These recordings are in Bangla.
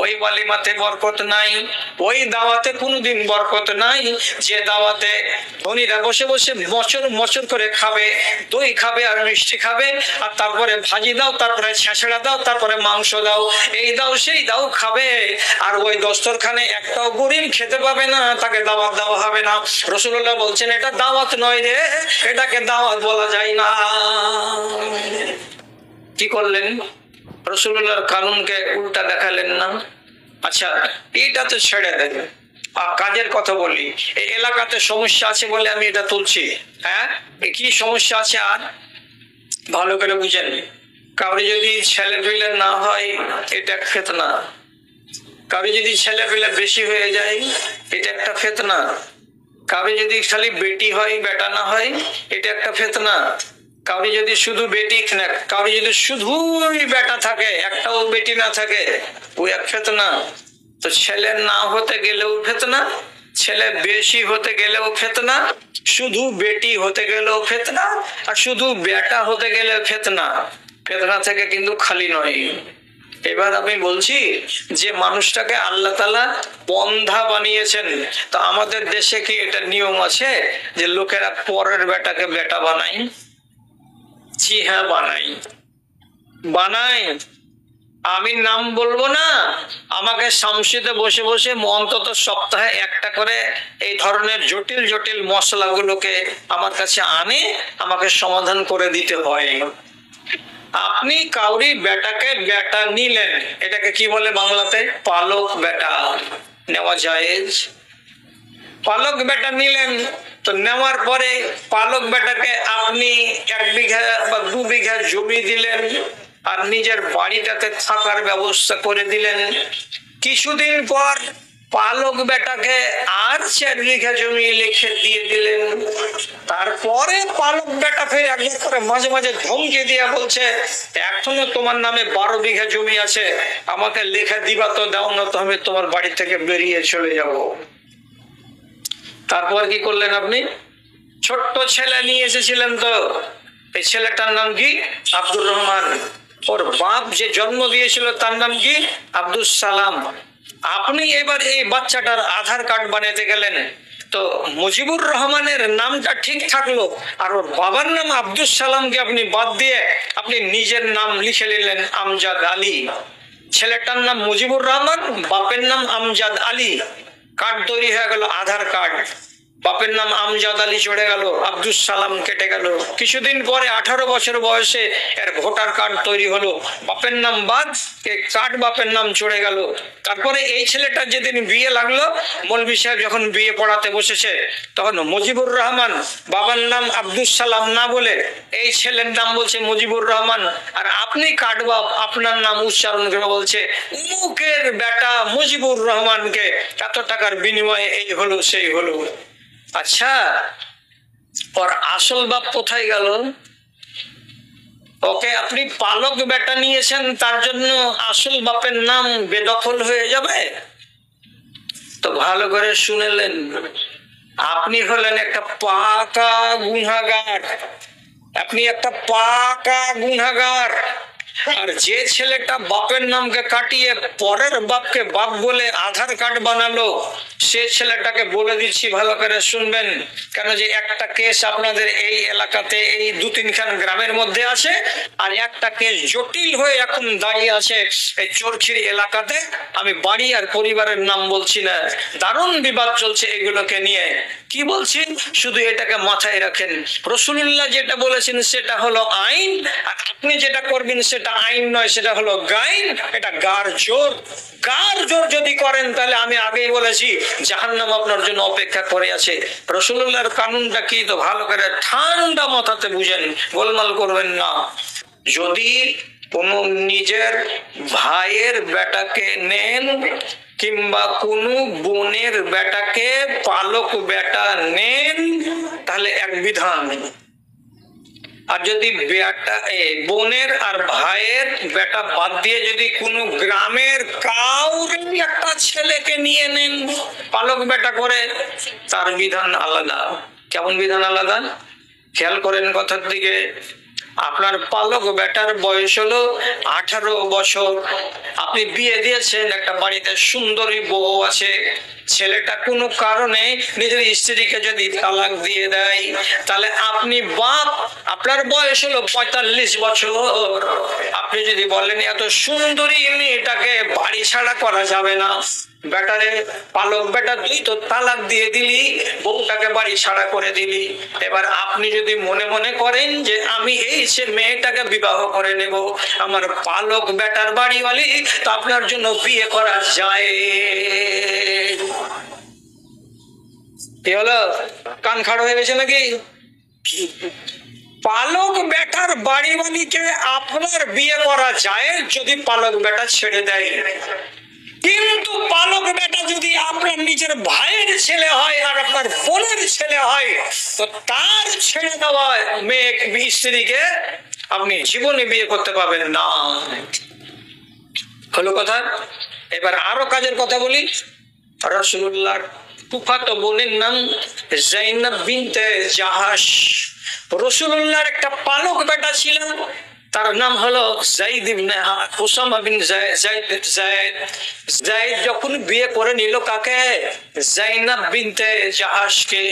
ওই ওয়ালিমাতে বরকত নাই, ওই দাওয়াতে কোনোদিন বরকত নাই। যে দাওয়াতে ধনীরা বসে বসে মচর মচর করে খাবে, দই খাবে আর মিষ্টি খাবে, আর তারপরে ভাজি দাও, তারপরে ছেঁচড়া দাও, তারপরে মাংস দাও, এই দাও সেই দাও খাবে, আর ওই দস্তরখানে একটাও গরিব খেতে পাবে না, তাকে দাওয়াত দেওয়া হবে না। রাসূলুল্লাহ বলছেন এটা দাওয়াত নয় রে, এটাকে দাওয়াত বলা যায় না। কি করলেন? রাসূলুল্লাহর কানুনকে উল্টা দেখালেন না। আচ্ছা, এটা তো ছেড়ে দেন, কাজের কথা বলি। এই এলাকাতে সমস্যা আছে বলে আমি এটা তুলছি। হ্যাঁ, কি সমস্যা আছে? আর ভালো করে বুঝেন। কারো যদি ছেলে পেলে না হয়, এটা ফিতনা। কারো যদি ছেলে পেলে বেশি হয়ে যায়, এটা একটা ফিতনা। কারো যদি খালি বেটি হয়, বেটা না হয়, এটা একটা ফিতনা। কারো যদি শুধু বেটি না, কারো যদি শুধুই বেটা থাকে, একটাও বেটি না থাকে, ওই এক ফিতনা। তো ছেলে না হতে গেলেও ফিতনা, ছেলে বেশি হতে গেলেও ফিতনা, শুধু বেটি হতে গেলেও ফিতনা, আর শুধু বেটা হতে গেলেও ফিতনা। ফিতনা থেকে কিন্তু খালি নয়। এবার আমি বলছি যে মানুষটাকে আল্লাহ তাআলা বন্ধা বানিয়েছেন, তো আমাদের দেশে কি এটা নিয়ম আছে যে লোকেরা পরের বেটাকে বেটা বানায়? জি হ্যাঁ, বানাই। আমি নাম বলবো না, আমাকে শামসিতে বসে বসে অন্তত সপ্তাহে একটা করে এই ধরনের জটিল জটিল মশলাগুলোকে আমার কাছে আনে, আমাকে সমাধান করে দিতে হয়। আপনি কাউরি বেটাকে বেটা নিলেন, এটাকে কি বলে বাংলাতে? পালক বেটা নেওয়া জায়েজ। পালক বেটা নিলেন, তো নেওয়ার পরে পালক বেটাকে আপনি 1 বিঘা বা 2 বিঘা জমি দিলেন, আর নিজের বাড়িটাতে থাকার ব্যবস্থা করে দিলেন। কিছুদিন পর পালক বেটাকে আর 4 বিঘা জমি লিখে দিয়ে দিলেন। তারপরে পালক বেটা ফের একবার করে মাঝে মাঝে ধমকি দিয়ে বলছে, এখনো তোমার নামে 12 বিঘা জমি আছে, আমাকে লেখা দিবা তো, দাও না তো আমি তোমার বাড়ি থেকে বেরিয়ে চলে যাব। তারপর কি করলেন আপনি? ছোট্ট ছেলে নিয়ে এসেছিলেন, তো এই ছেলেটার নাম কি? আব্দুর রহমান। ওর বাপ যে জন্ম দিয়েছিল তার নাম কি? আব্দুস সালাম। আপনি এবার এই বাচ্চাটার আধার কার্ড বানাতে গেলেন, তো মুজিবুর রহমানের নামটা ঠিক থাকলো, আর ওর বাবার নাম আব্দুস সালামকে আপনি বাদ দিয়ে আপনি নিজের নাম লিখে নিলেন আমজাদ আলী। ছেলেটার নাম মুজিবুর রহমান, বাপের নাম আমজাদ আলী। কার্ড তৈরি হয়ে গেল, আধার কার্ড। বাপের নাম আমজাদ আলী চড়ে গেল, আব্দুস সালাম কেটে গেল। কিছুদিন পরে 18 বছর বয়সে এর ভোটার কার্ড তৈরি হলো, বাপের নাম বাদ, কার্ড বাপের নাম চড়ে গেল। তারপরে এই ছেলেটার যেদিন বিয়ে লাগলো, মৌলভী সাহেব যখন বিয়ে পড়াতে বসেছে, তখন মুজিবুর রহমান, বাবার নাম আব্দুস সালাম না বলে এই ছেলের নাম বলছে মুজিবুর রহমান, আর আপনি কার্ড বাপ আপনার নাম উচ্চারণ করে বলছে মুখের বেটা মুজিবুর রহমানকে এত টাকার বিনিময়ে এই হলো সেই হলো। আচ্ছা, ওর আসল বাপ কোথায় গেল? ওকে আপনি পালক বেটা নিয়েছেন, তার জন্য আসল বাপের নাম বেদখল হয়ে যাবে? তো ভালো করে শুনেলেন, আপনি হলেন একটা পাকা গুনাহগার। আপনি একটা পাকা গুনাহগার। আর যে ছেলেটা বাপের নামকে কাটিয়ে পরের বাপকে বাপ বলে আধার কার্ড বানালো, সে ছেলেটাকে বলে দিচ্ছি ভালো করে শুনবেন, কেন যে একটা কেস আপনাদের এই এলাকাতে এই 2-3 খান গ্রামের মধ্যে আছে, আর একটা কেস জটিল হয়ে এখন দাঁড়িয়ে আছে এই চরখির এলাকাতে। আমি বাড়ি আর পরিবারের নাম বলছি না, দারুণ বিবাদ চলছে এগুলোকে নিয়ে। কি বলছি শুধু এটাকে মাথায় রাখেন, রাসূলুল্লাহ যেটা বলেছেন সেটা হলো আইন, আর আপনি যেটা করবেন সেটা আইন নয়, সেটা হলো গাইন। এটা গার জোর। গার জোর যদি করেন তাহলে আমি আগেই বলেছি জাহান্নাম আপনার জন্য অপেক্ষা করে আছে। রাসূলুল্লাহর কানুনটা কি, তো ভালো করে ঠান্ডা মাথাতে বুঝেন, গোলমাল করবেন না। যদি কোন নিজের ভাইয়ের বেটাকে নেন, কিংবা কোন বোনের বেটাকে পালক বেটা নেন, তাহলে এক বিধান। আর যদি বেটা বোনের আর ভাইয়ের বেটা বাদ দিয়ে যদি কোনো গ্রামের কাউরে একটা ছেলেকে নিয়ে নেন পালক বেটা করে, তার বিধান আলাদা। কেমন বিধান আলাদা? খেয়াল করেন কথার দিকে। আপনার পালক বেটার বয়স হলো 18 বছর। আপনি বিয়ে দিয়েছেন, একটা বাড়িতে সুন্দরী বউ আছে। ছেলেটা কোনো কারণে নিজের স্ত্রীকে যদি তালাক দিয়ে দেয়, তাহলে আপনি বাপ, আপনার বয়স হলো 45 বছর। আপনি যদি বলেন এত সুন্দরী মেয়েটাকে বাড়ি ছাড়া করা যাবে না, বেটারে পালক বেটা তুই তো তালাক দিয়ে দিলি, বউটাকে বাড়ি ছাড়া করে দিলি। এবার আপনি যদি মনে মনে করেন যে আমি এই সে মেয়েটাকে বিবাহ করে নেব, আমার পালক বেটার বাড়িওয়ালি, তো আপনার জন্য বিয়ে করা যায়। কি হলো, কান খাড়া হয়ে গেছে নাকি? পালক বেটার বাড়িওয়ালিকে আপনার বিয়ে করা যায় যদি পালক বেটা ছেড়ে দেয়। কিন্তু পালক বেটা যদি আপনার নিজের ভাইয়ের ছেলে হয় আর আপনার বোনের ছেলে হয়, তো তার ছেড়ে দেওয়া মেয়ে স্ত্রীকে আপনি জীবনে বিয়ে করতে পারবেন না। হলো কথা। এবার আরো কাজের কথা বলি। রাসূলুল্লাহর ফুফাতো বোনের নাম যায়নাব বিনতে জাহাশ। রাসূলুল্লাহর একটা পালক বেটা ছিল, তার নাম হলো যায়েদ ইবনে উসামা বিন যায়েদ। যায়েদ যখন বিয়ে করে নিল কাকে? যায়নাব বিনতে জাহাশকে।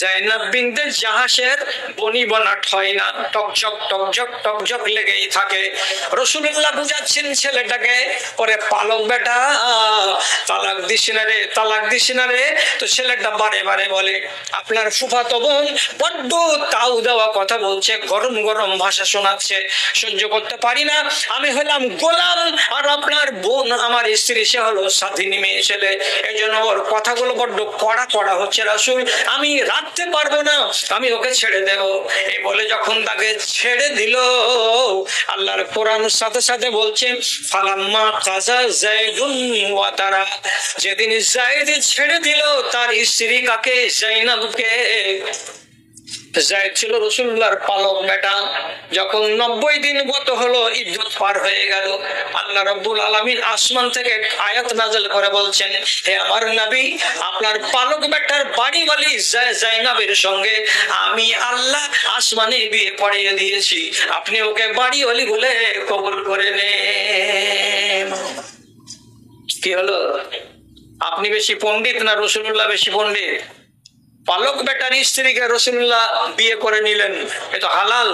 যায়নাব বিনতে জাহাশের বনি বনাট হয় না, টকঝক টকঝক টকঝক লেগেই থাকে। রাসূলুল্লাহ বুঝাচ্ছেন ছেলেটাকে, ওরে পালক বেটা তালাক দিস না রে, তালাক দিস না রে। তো ছেলেটা বারে বারে বলে আপনার ফুফাতো বোন বড্ড তাও দেওয়া কথা বলছে, গরম গরম ভাষা শোনাচ্ছে, সহ্য করতে পারি না। আমি হলাম গোলাম আর আপনার বোন আমার স্ত্রী, সে হলো স্বাধীনী মেয়ে ছেলে, এই জন্য ওর কথাগুলো বড্ড কড়া কড়া হচ্ছে রাসূল, আমি রাখতে পারবো না, আমি ওকে ছেড়ে দেব। এই বলে যখন তাকে ছেড়ে দিল, আল্লাহর কোরআন সাথে সাথে বলছে ফালাম্মা কাজা যায়েদুন ওয়াতারা, যেদিন যায়েদ ছেড়ে দিল তার স্ত্রী কাকে? যায়নাবকে। যায়েদ ছিল রাসূলুল্লাহর পালক বেটা। যখন 90 দিন গত হলো, ইদ্যত পার হয়ে গেল, আল্লাহ রাব্বুল আলামিন আসমান থেকে আয়াত নাযিল করে বলছেন, হে আমার নবী, আপনার পালক বেটার বাড়িওয়ালি যায়নাবের সঙ্গে আমি আল্লাহ আসমানে বিয়ে পড়িয়ে দিয়েছি, আপনি ওকে বাড়িওয়ালি বলে কবুল করে নেন। কি হলো, আপনি বেশি পণ্ডিত না রাসূলুল্লাহ বেশি পণ্ডিত? পালক বেটার স্ত্রীকে রাসূলুল্লাহ বিয়ে করে নিলেন, এটা হালাল।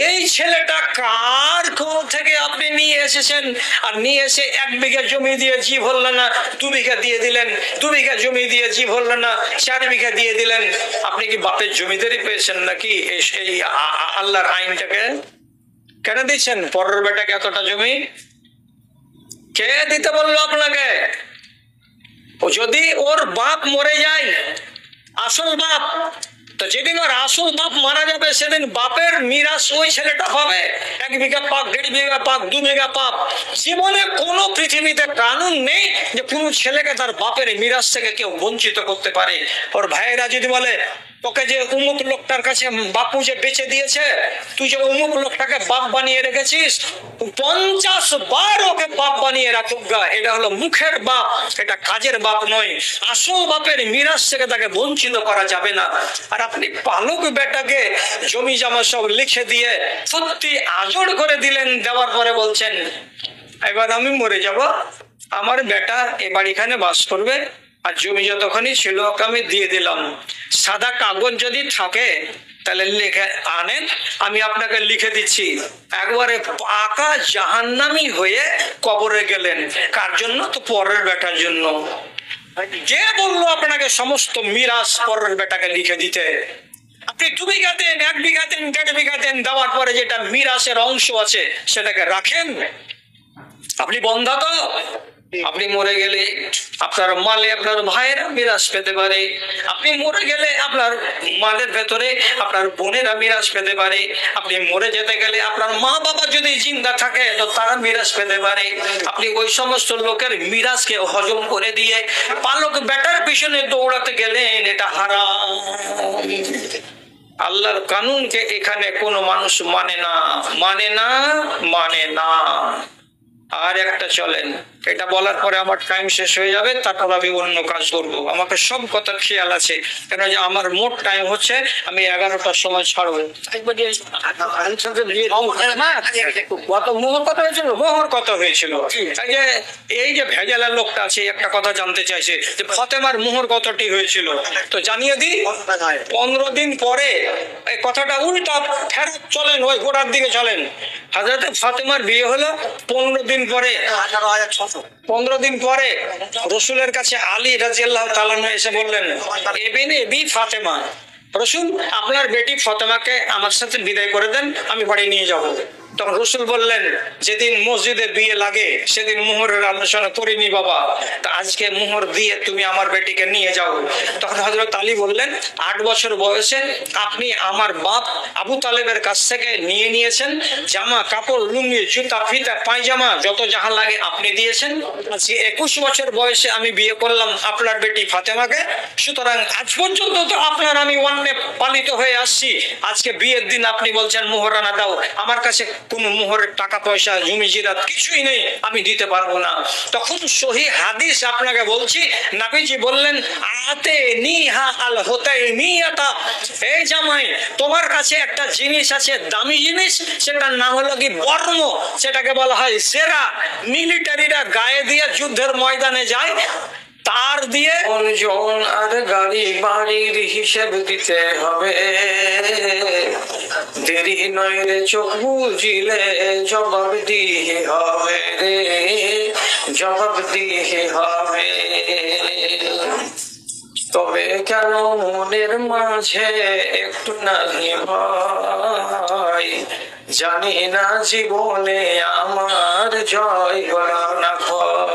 এই ছেলেটা কার কোল থেকে আপনি নিয়ে এসেছেন? আর নিয়ে এসে 1 বিঘা জমি দিয়ে জি ভরল না, 2 বিঘা দিয়ে দিলেন, 2 বিঘা জমি দিয়ে জি ভরল না, 4 বিঘা দিয়ে দিলেন। আপনি কি বাপের জমিদারি পেয়েছেন নাকি? এই আল্লাহর আইনটাকে কেন দিচ্ছেন? পরের বেটাকে এতটা জমি কে দিতে বললো আপনাকে? ও যদি ওর বাপ মরে যায়, আসল বাপ, তো যেদিন ওর আসল বাপ মারা যাবে সেদিন বাপের মিরাস ওই ছেলেটা পাবে। 1 বিঘা পাক, 1.5 বিঘা পাক, 2 বিঘা পাক। জীবনে কোনো পৃথিবীতে কানুন নেই যে কোনো ছেলেকে তার বাপের মিরাস থেকে কেউ বঞ্চিত করতে পারে। ওর ভাইয়েরা যদি বলে তোকে যে উমুক লোকটার কাছে বাপু যে বেঁচে দিয়েছে, তুই যে উমুক লোকটাকে বাপ বানিয়ে রেখেছিস, 50 বার ওকে বাপ বানিয়ে রাখুক গা, এটা হলো মুখের বাপ, এটা কাজের বাপ নয়। আসল বাপের মিরাস থেকে তাকে বঞ্চিত করা যাবে না। আর আপনি পালক বেটাকে জমি জমা সব লিখে দিয়ে সত্যি আজড় করে দিলেন, দেওয়ার পরে বলছেন এবার আমি মরে যাব, আমার বেটা এ বাড়িখানে বাস করবে, আর জমি যতখানি ছিল ওকে আমি দিয়ে দিলাম। সাদা কাগজ যদি থাকে তাহলে লিখে আনেন, আমি আপনাকে লিখে দিচ্ছি। একবারে পাকা জাহান্নামী হয়ে কবরে গেলেন। কার জন্য? তো পরের বেটার জন্য। কে বললো আপনাকে সমস্ত মিরাজ পরের বেটাকে লিখে দিতে? আপনি 2 বিঘা দেন, 1 বিঘা দেন, 1.5 বিঘা দেন, দেওয়ার পরে যেটা মিরাসের অংশ আছে সেটাকে রাখেন। আপনি বন্ধা তো? আপনি মরে গেলে আপনার মালে আপনার ভাইয়েরা মিরাজ পেতে পারে, আপনি মরে গেলে আপনার মালের ভেতরে আপনার বোনেরা মিরাজ পেতে পারে, আপনি মরে যেতে গেলে আপনার মা বাবা যদি জিন্দা থাকে তো তারা মিরাজ পেতে পারে। আপনি ওই সমস্ত লোকের মিরাজকে হজম করে দিয়ে পালক বেটার পিছনে দৌড়াতে গেলেন, এটা হারাম। আল্লাহর কানুনকে এখানে কোনো মানুষ মানে না, মানে না, মানে না। আর একটা চলেন। এটা বলার পরে আমার টাইম শেষ হয়ে যাবে, তারপর আমি অন্য কাজ করবো। আমাকে সব কথা খেয়াল আছে, কেন যে আমার মোট টাইম হচ্ছে আমি 11টার সময় ছাড়বো। কত মোহর কথা হয়েছিল, মোহর কথা হয়েছিল। এই যে ভেজালের লোকটা আছে একটা কথা জানতে চাইছে যে ফতেমার মোহর কতটি হয়েছিল, তো জানিয়ে দিই 15 দিন পরে। এই কথাটা উল্টা ফেরত চলেন, ওই গোড়ার দিকে চলেন। হযরত ফাতেমার বিয়ে হলো 15 দিন পরে। 15 দিন পরে রসুলের কাছে আলী রাদিয়াল্লাহু তাআলা আনহু এসে বললেন, ইবনে বি ফাতেমা, রসুল আপনার বেটি ফাতেমাকে আমার সাথে বিদায় করে দেন, আমি বাড়ি নিয়ে যাব। তখন রসুল বললেন, যেদিন মসজিদে বিয়ে লাগে সেদিন মোহরের আলোচনা করিনি বাবা, তা আজকে মোহর দিয়ে তুমি আমার বেটিকে নিয়ে যাও। তখন হযরত আলী বললেন, 8 বছর বয়সে আপনি আমার বাপ আবু তালেবের কাছ থেকে নিয়ে নিয়েছেন, জামা কাপড় লুঙ্গি জুতা ফিতা পায়জামা যত যাহা লাগে আপনি দিয়েছেন। আজকে 21 বছর বয়সে আমি বিয়ে করলাম আপনার বেটি ফাতেমাকে, সুতরাং আজ পর্যন্ত তো আপনার আমি অন্যে পালিত হয়ে আসছি, আজকে বিয়ের দিন আপনি বলছেন মোহরানা দাও। আমার কাছে কোনো মোহরের টাকা পয়সা জমি জিরাত কিছুই নেই, আমি দিতে পারবো না। তখন সহিহ হাদিস আপনাকে বলছি, নবীজি বললেন, আতে নিহা আল হুতাইমিয়াতা, এই জামাই তোমার কাছে একটা জিনিস আছে, দামি জিনিস, সেটার নাম হলো কি বর্ম, সেটাকে বলা হয় সেরা। মিলিটারিরা গায়ে দিয়ে যুদ্ধের ময়দানে যায়, তার দিয়ে ওজন আর গাড়ি বাড়ির হিসেব দিতে হবে। দেরি নয় রে চোখ বুঝিলে জবাব দিয়ে হবে রে, জবাব দিয়ে হবে। তবে কেন মনের মাঝে একটু নাহি ভয়, জানি না জীবনে আমার জয় হলো না ক্ষয়।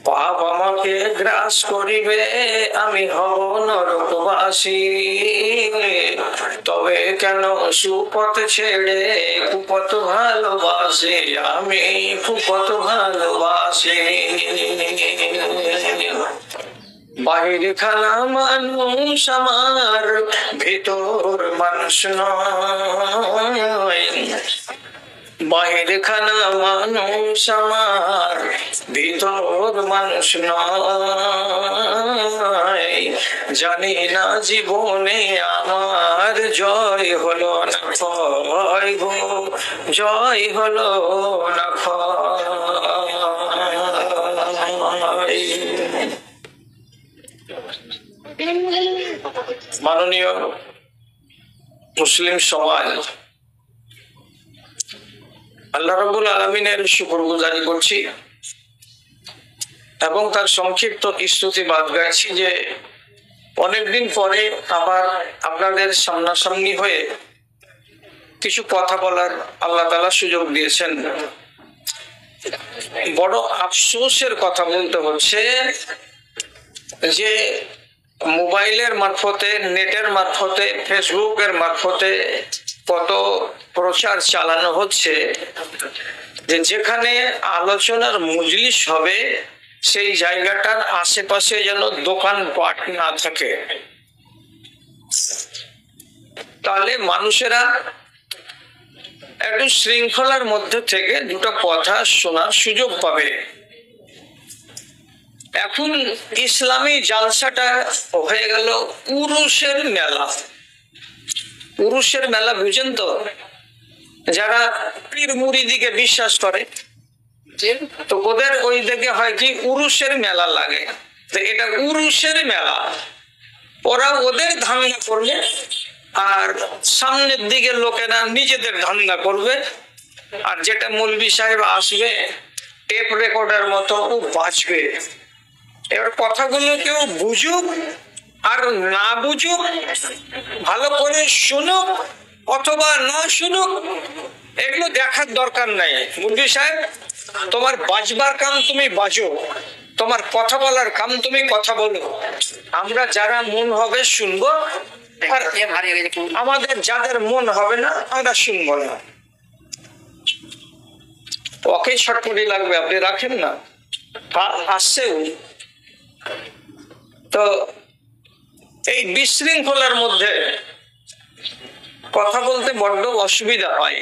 পাপ আমাকে গ্রাস করিবে, আমি হব নরকবাসী, তবে কেন সুপথ ছেড়ে কুপথ ভালোবাসি, আমি কুপথ ভালোবাসি। বাহির খানা মানুষ আমার, ভিতর মানুষ নয়। বাহির খানা মানুষ আমার, ভিতর মানুষ নয়। জানি না জীবনে আমার জয় হলো না ক্ষয় গো, জয় হলো না ক্ষয়। মাননীয় মুসলিম সমাজ, আল্লাহ রাব্বুল আলামিনের শুকরগুজারি করছি এবং তার সংক্ষিপ্ত স্তুতিবাদ গাইছি যে অনেকদিন পরে আবার আপনাদের সামনাসামনি হয়ে কিছু কথা বলার আল্লাহ তাআলা সুযোগ দিয়েছেন। বড় আফসোসের কথা বলতে হচ্ছে যে মোবাইলের মারফতে, নেটের মারফতে, ফেসবুকের মারফতে কত প্রচার চালানো হচ্ছে যে যেখানে আলোচনার মজলিস হবে সেই জায়গাটার আশেপাশে যেন দোকানপাট না থাকে, তাহলে মানুষেরা একটু শৃঙ্খলার মধ্যে থেকে দুটো কথা শোনার সুযোগ পাবে। এখন ইসলামী জালসাটা হয়ে গেল উরুসের মেলা। উরুসের মেলা বুঝেন তো? যারা পীর মুরিদিকে বিশ্বাস করে তো ওদের ওই দিকে হয় কি উরুসের মেলা লাগে, তো এটা উরুসের মেলা। ওরা ওদের ধান্দা করবে আর সামনের দিকে লোকেরা নিজেদের ধান্দা করবে, আর যেটা মৌলভী সাহেব আসবে টেপ রেকর্ডের মতো ও বাঁচবে। এবার কথাগুলো কেউ বুঝুক আর না বুঝুক, ভালো করে শুনুক অথবা না শুনুক, এগুলো দেখার দরকার নাই। মৌলভী সাহেব, তোমার বাজবার কাম তুমি বাজো, তোমার কথা বলার কাম তুমি কথা বলো, আমরা যারা মন হবে শুনবো, আর আমাদের যাদের মন হবে না আমরা শুনবো না। ওকে ছটপটি লাগবে, আপনি রাখেন না, আসছে। তো এই বিশৃঙ্খলার মধ্যে কথা বলতে বড্ড অসুবিধা হয়।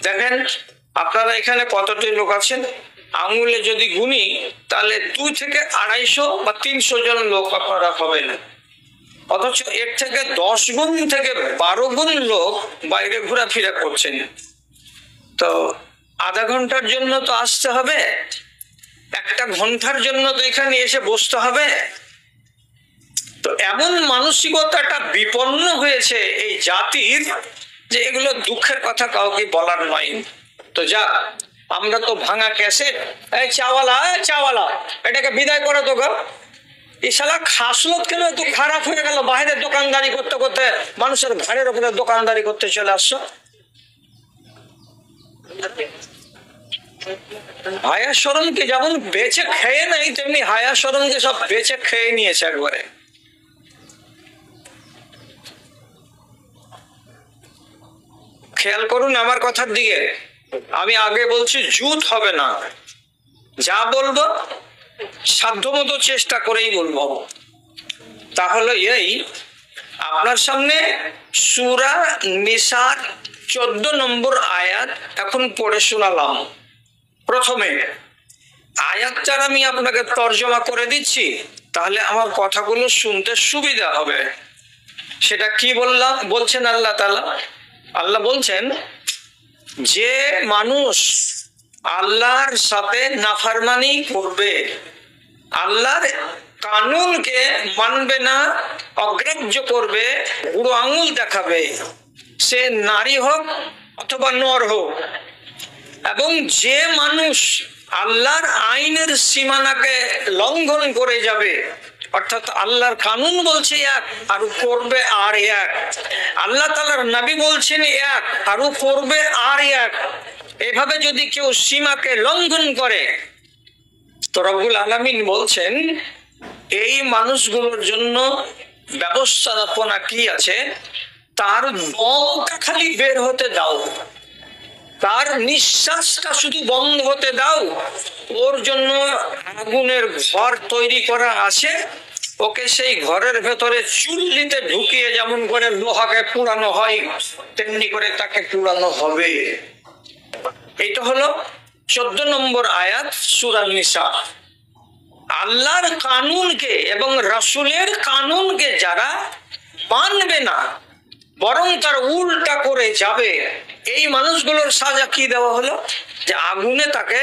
দেখেন আপনারা এখানে কতটি লোক আছেন, আঙুলে যদি গুনি তাহলে 2 থেকে 250 বা 300 জন লোক আপনারা হবেন। অথচ এর থেকে 10 গুণ থেকে 12 গুণ লোক বাইরে ঘোরাফেরা করছেন। তো আধা ঘন্টার জন্য তো আসতে হবে, 1 ঘন্টার জন্য তো এখানে এসে বসতে হবে। তো এমন মানসিকতাটা বিপন্ন হয়েছে এই জাতির যে এগুলো দুঃখের কথা কাউকে বলার নয়। তো যা আমরা তো ভাঙা ক্যাসেট, এই চাওয়ালা এটাকে বিদায় করে তো গো। এই শালা খাসলত কেন এত খারাপ হয়ে গেল? বাইরে দোকানদারি করতে করতে মানুষের ঘাড়ের উপরে দোকানদারি করতে চলে আসছো। হায়া শরমকে যেমন বেঁচে খেয়ে নাই, তেমনি হায়া শরমকে সব বেঁচে খেয়ে নিয়েছে একবারে। খেয়াল করুন আমার কথার দিকে। আমি আগে বলছি জুত হবে না, যা বলবো সাধ্যমতো চেষ্টা করেই বলবো। তাহলে এই আপনার সামনে সূরা নিসার 14 নম্বর আয়াত এখন পড়ে শোনালাম। প্রথমে আয়াতটার আমি আপনাকে তর্জমা করে দিচ্ছি, তাহলে আমার কথাগুলো শুনতে সুবিধা হবে। সেটা কি বলছেন আল্লাহ তাআলা? আল্লাহ বলছেন যে মানুষ আল্লাহর সাথে নাফরমানি করবে, আল্লাহর কানুনকে মানবে না, অগ্রাহ্য করবে, বুড়ো আঙুল দেখাবে, সে নারী হোক অথবা নর হোক, এবং যে মানুষ আল্লাহর আইনের সীমানাকে লঙ্ঘন করে যাবে, অর্থাৎ আল্লাহর কানুন বলছে এক আর করবে আর এক, আল্লাহ তাআলার নবী বলছেন এক আর করবে আর এক, এভাবে যদি কেউ সীমাকে লঙ্ঘন করে তো রব্বুল আলামিন বলছেন এই মানুষগুলোর জন্য ব্যবস্থাপনা কি আছে, তার দমটা খালি বের হতে দাও, তার নিঃশ্বাসটা শুধু বন্ধ হতে দাও, ওর জন্য আগুনের ঘর তৈরি করা আছে, ওকে সেই ঘরের ভেতরে চুল্লিতে ঢুকিয়ে যেমন করে লোহাকে পুরানো হয় তেমনি করে তাকে পুরানো হবে। এটা হলো 14 নম্বর আয়াত সূরা নিসা। আল্লাহর কানুনকে এবং রাসূলের কানুনকে যারা মানবে না, বরং তার উল্টা করে যাবে, এই মানুষগুলোর সাজা কি দেওয়া হলো? যে আগুনে তাকে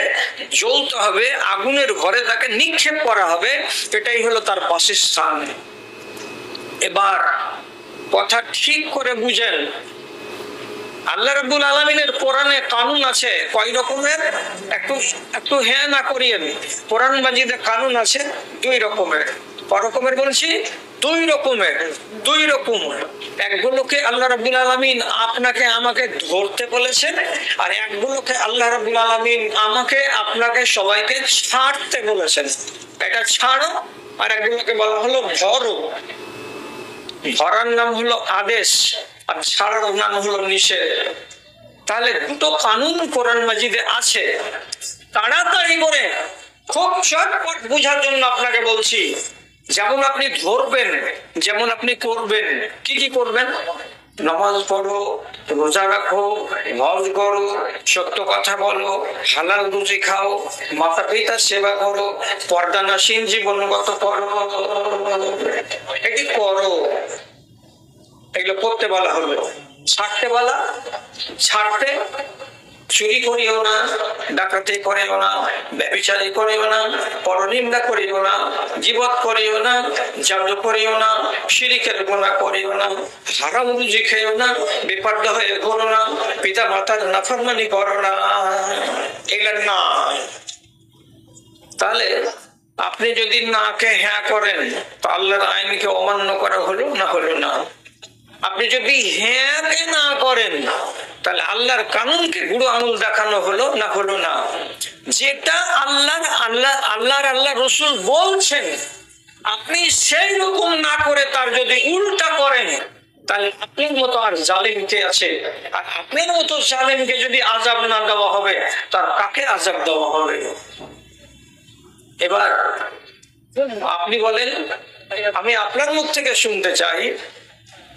জ্বলতে হবে, আগুনের ঘরে তাকে নিক্ষেপ করা হবে, এটাই হলো তার বাসস্থান। এবার কথা ঠিক করে বুঝেন, আল্লাহ রাব্বুল আলামিনের কোরআনে কানুন আছে কয় রকমের? একটু হ্যাঁ না করিয়েন, কোরআন মাজিদে কানুন আছে 2 রকমের। কয় রকমের বলছি? 2 রকমের। 2 রকম। একগুলোকে আল্লাহ রাব্বুল আলামিন আপনাকে আমাকে ধরতে বলেছেন, আর একগুলোকে আল্লাহ রাব্বুল আলামিন আমাকে আপনাকে সবাইকে ছাড়তে বলেছেন। এটা ছাড়ো, আর একগুলোকে বলা হলো ধরো। ধরার নাম হলো আদেশ, আর ছাড়ার নাম হলো নিষেধ। তাহলে 2টো কানুন কোরআন মাজিদে আছে। তাড়াতাড়ি করে খুব চটপট বোঝার জন্য আপনাকে বলছি, যেমন আপনি ধরবেন, যেমন আপনি করবেন। কি কি করবেন? নামাজ পড়ো, রোজা রাখো, হজ করো, সত্য কথা বলো, হালাল রুজি খাও, মাতা পিতার সেবা করো, পর্দানাসীন জীবনগত করো, এটি করো। এগুলো করতে বলা হলো। ছাড়তে বলা, ছাড়তে চুরি করিও না, ডাকাতি করিও না, ব্যভিচারী করিও না, পরনিন্দা করিও না, গীবত করিও না, জাদু করিও না, শিরকের গুনাহ করিও না, হারাম রুজি খেও না, বিপর্দ হয়ে ঘোরো না, পিতা মাতার নাফরমানি করো না। এগুলো না। তাহলে আপনি যদি নাকে হ্যাঁ করেন তো আল্লাহর আইনকে অমান্য করা হলো না? হলো না। আপনি যদি হ্যাঁ না করেন তাহলে আল্লাহর কানুনকে বুড়ো আঙুল দেখানো হলো না? হলো না। যেটা আল্লাহ রসুল বলছেন আপনি সেই রকম না করে তার যদি উল্টা করেন তাহলে আপনার মতো আর জালিমকে আছে। আর আপনার মতো জালিমকে যদি আযাব না দেওয়া হবে তার কাকে আযাব দেওয়া হবে? এবার আপনি বলেন, আমি আপনার মুখ থেকে শুনতে চাই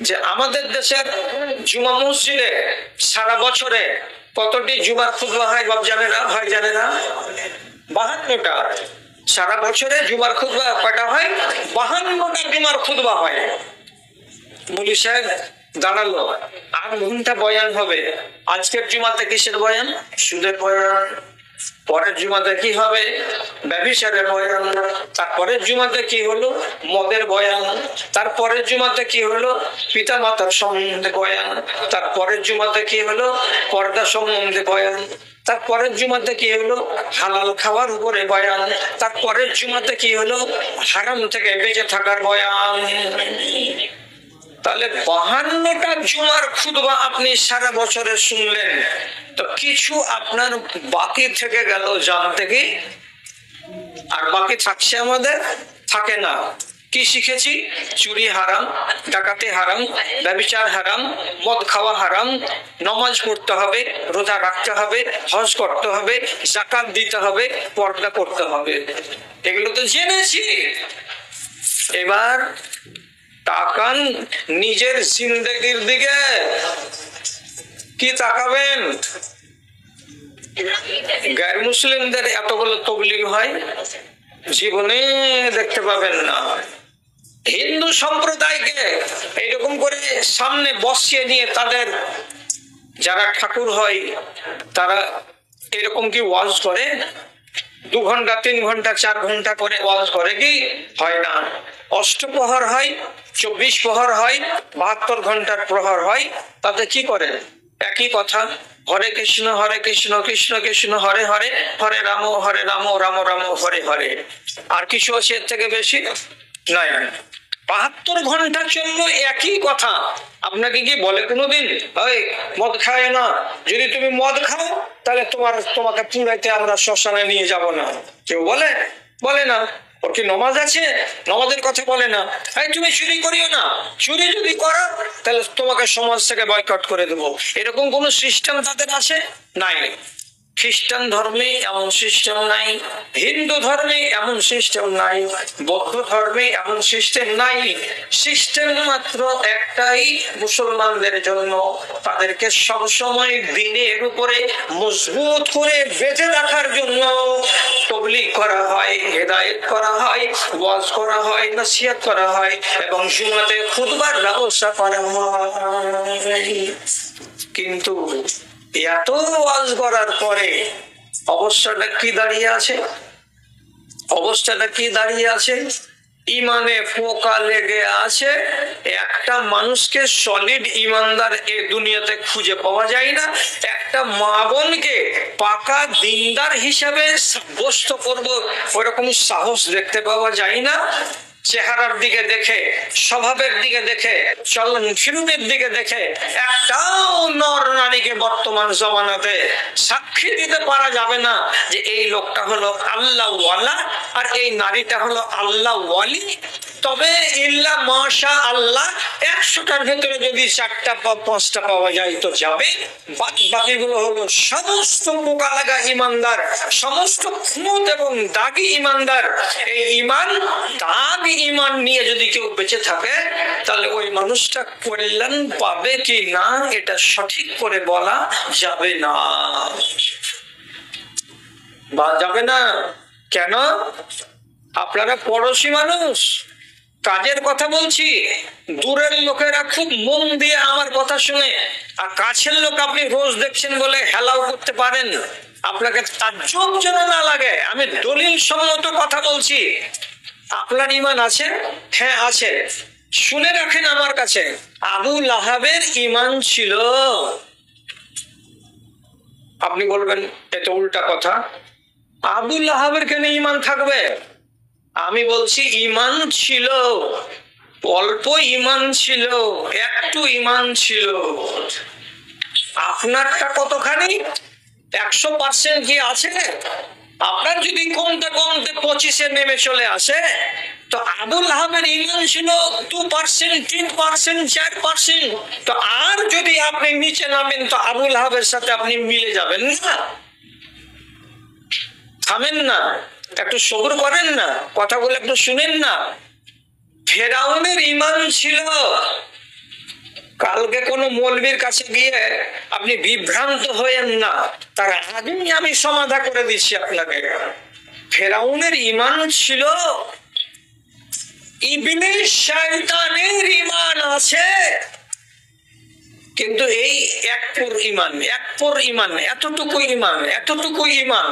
যে আমাদের দেশের জুমা মসজিদে সারা বছরে কতটি জুমার খুতবা হয় বাপ জানে না, হয় জানে না? 52টা। সারা বছরে জুমার খুতবা কয়টা হয়? 52টা জুমার খুতবা হয়। বলি সাহেব দাঁড়ালো, 8 ঘন্টা বয়ান হবে। আজকের জুমাতে কিসের বয়ান? সুদের বয়ান। পরের জুমাতে কি হবে? ব্যভিচারের বয়ান। তারপরের জুমাতে কি হলো? মদের বয়ান। তারপরের জুমাতে কি হলো? পিতা মাতার সম্বন্ধে বয়ান। তারপরের জুমাতে কি হলো? পর্দা সম্বন্ধে বয়ান। তারপরের জুমাতে কি হলো? হালাল খাওয়ার উপরে বয়ান। তারপরের জুমাতে কি হলো? হারাম থেকে বেঁচে থাকার বয়ান। তাহলে 52টা জুমার খুতবা আপনি সারা বছরে শুনলেন, তো কিছু আপনার বাকি থেকে গেল জানতে, কি আর বাকি থাকছে? আমাদের থাকে না। কি শিখেছি? চুরি হারাম, ডাকাতি হারাম, ব্যভিচার হারাম, মদ খাওয়া হারাম, নামাজ পড়তে হবে, রোজা রাখতে হবে, হজ করতে হবে, যাকাত দিতে হবে, পর্দা করতে হবে। এগুলো তো জেনেছি। এবার তাকান নিজের জিন্দেগির দিকে। কি তাকাবেন? গায়ের মুসলিমদের এতগুলো তবলিগ হয়, জীবনে দেখতে পাবেন না। হিন্দু সম্প্রদায়কে এরকম করে সামনে বসিয়ে নিয়ে তাদের যারা ঠাকুর হয় তারা এরকম কি ওয়াজ করে? 2 ঘন্টা 3 ঘন্টা 4 ঘন্টা করে ওয়াজ করে কি? হয় না। অষ্টপ্রহর হয়, 24 প্রহর হয়, 72 ঘন্টার প্রহর হয়। তাতে কি করে? একই কথা, হরে কৃষ্ণ কৃষ্ণ কৃষ্ণ হরে হরে, হরে রাম রাম রাম হরে হরে। আর কিছু আছে এর থেকে বেশি? নাই। 72 ঘন্টা চললো একই কথা। আপনাকে কি বলে কোনোদিন ওই মদ খায় না, যদি তুমি মদ খাও তাহলে তোমাকে পুরাইতে আমরা শ্মশানে নিয়ে যাব না? কেউ বলে? বলে না। ওর কি নমাজ আছে? নমাজের কথা বলে না। এই তুমি চুরি করিও না, চুরি যদি করো তাহলে তোমাকে সমাজ থেকে বয়কট করে দেবো। এরকম কোন সিস্টেম তাদের আছে? নাই। খ্রিস্টান ধর্মে এমন সিস্টেম নাই, হিন্দু ধর্মে এমন সিস্টেম নাই, বৌদ্ধ ধর্মে এমন সিস্টেম নাই। সিস্টেম মাত্র একটাই, মুসলমানদের জন্য। তাদেরকে সবসময় দিনের উপরে মজবুত করে বেঁধে রাখার জন্য তবলিগ করা হয়, হেদায়েত করা হয়, ওয়াজ করা হয়, নসিহত করা হয় এবং জুমাতে খুতবার ব্যবস্থা করা হয়। কিন্তু এত ওয়াজ করার পরে অবস্থাটা কি দাঁড়িয়ে আছে? অবস্থাটা কি দাঁড়িয়ে আছে? ইমানে পোকা লেগে আছে। একটা মানুষকে সলিড ইমানদার এই দুনিয়াতে খুঁজে পাওয়া যায় না। একটা মা বোনকে পাকা দিনদার হিসাবে সাব্যস্ত করব ওরকম সাহস দেখতে পাওয়া যায় না। চেহারার দিকে দেখে, স্বভাবের দিকে দেখে, চলন ফিরুনের দিকে দেখে একটাও নর নারীকে বর্তমান জমানাতে সাক্ষী দিতে পারা যাবে না যে এই লোকটা হলো আল্লাহ ওয়ালা আর এই নারীটা হলো আল্লাহ ওয়ালি। তবে ইল্লা মাশা আল্লাহ 100টার ভেতরে যদি 4টা বা 5টা পাওয়া যায় তো যাবে। বাকিগুলো হলো সমস্ত পোকা লাগা ইমানদার, সমস্ত খুঁত এবং দাগি ইমানদার। এই ইমান দাগ ইমান নিয়ে যদি কেউ বেঁচে থাকে তাহলে ওই মানুষটা কল্যাণ পাবে কি না এটা সঠিক করে বলা যাবে না। যাবে না কেন? আপনারা পড়োশী মানুষ, কাজের কথা বলছি। দূরের লোকেরা খুব মন দিয়ে আমার কথা শুনে, আর কাছের লোক আপনি রোজ দেখছেন বলে হেলাও করতে পারেন। আপনাকে তাজ্জব যেন না লাগে, আমি দলিল সম্মত কথা বলছি। আপনার ইমান আছে? হ্যাঁ আছে। শুনে রাখেন আমার কাছে, আবু লাহাবের ইমান ছিল। আপনি বলবেন এটা উল্টা কথা, আবু লাহাবের কেন ইমান থাকবে? আমি বলছি ইমান ছিল, অল্প ইমান ছিল, একটু ইমান ছিল। আপনারটা কতখানি? 100% কি আছে? আপনার যদি কমতে কমতে 25-এ নেমে চলে আসে, তো আবুল আহমেদ ইমান ছিল 2%, 3%, 4%। তো আর যদি আপনি নিচে নামেন তো আবুল আহমেদের সাথে আপনি মিলে যাবেন না। থামেন না, একটু সবুর করেন না, কথাগুলো একটু শুনেন না। ফেরাউনের ইমান ছিল, কালকে কোনো মৌলবীর কাছে গিয়ে আপনি বিভ্রান্ত হয়েন না, তার আগেই আমি সমাধা করে দিচ্ছি আপনাকে। ফেরাউনের ঈমান ছিল, ইবলিস শয়তানের ঈমান আছে, কিন্তু এই একপুর ঈমান, এতটুকু ঈমান,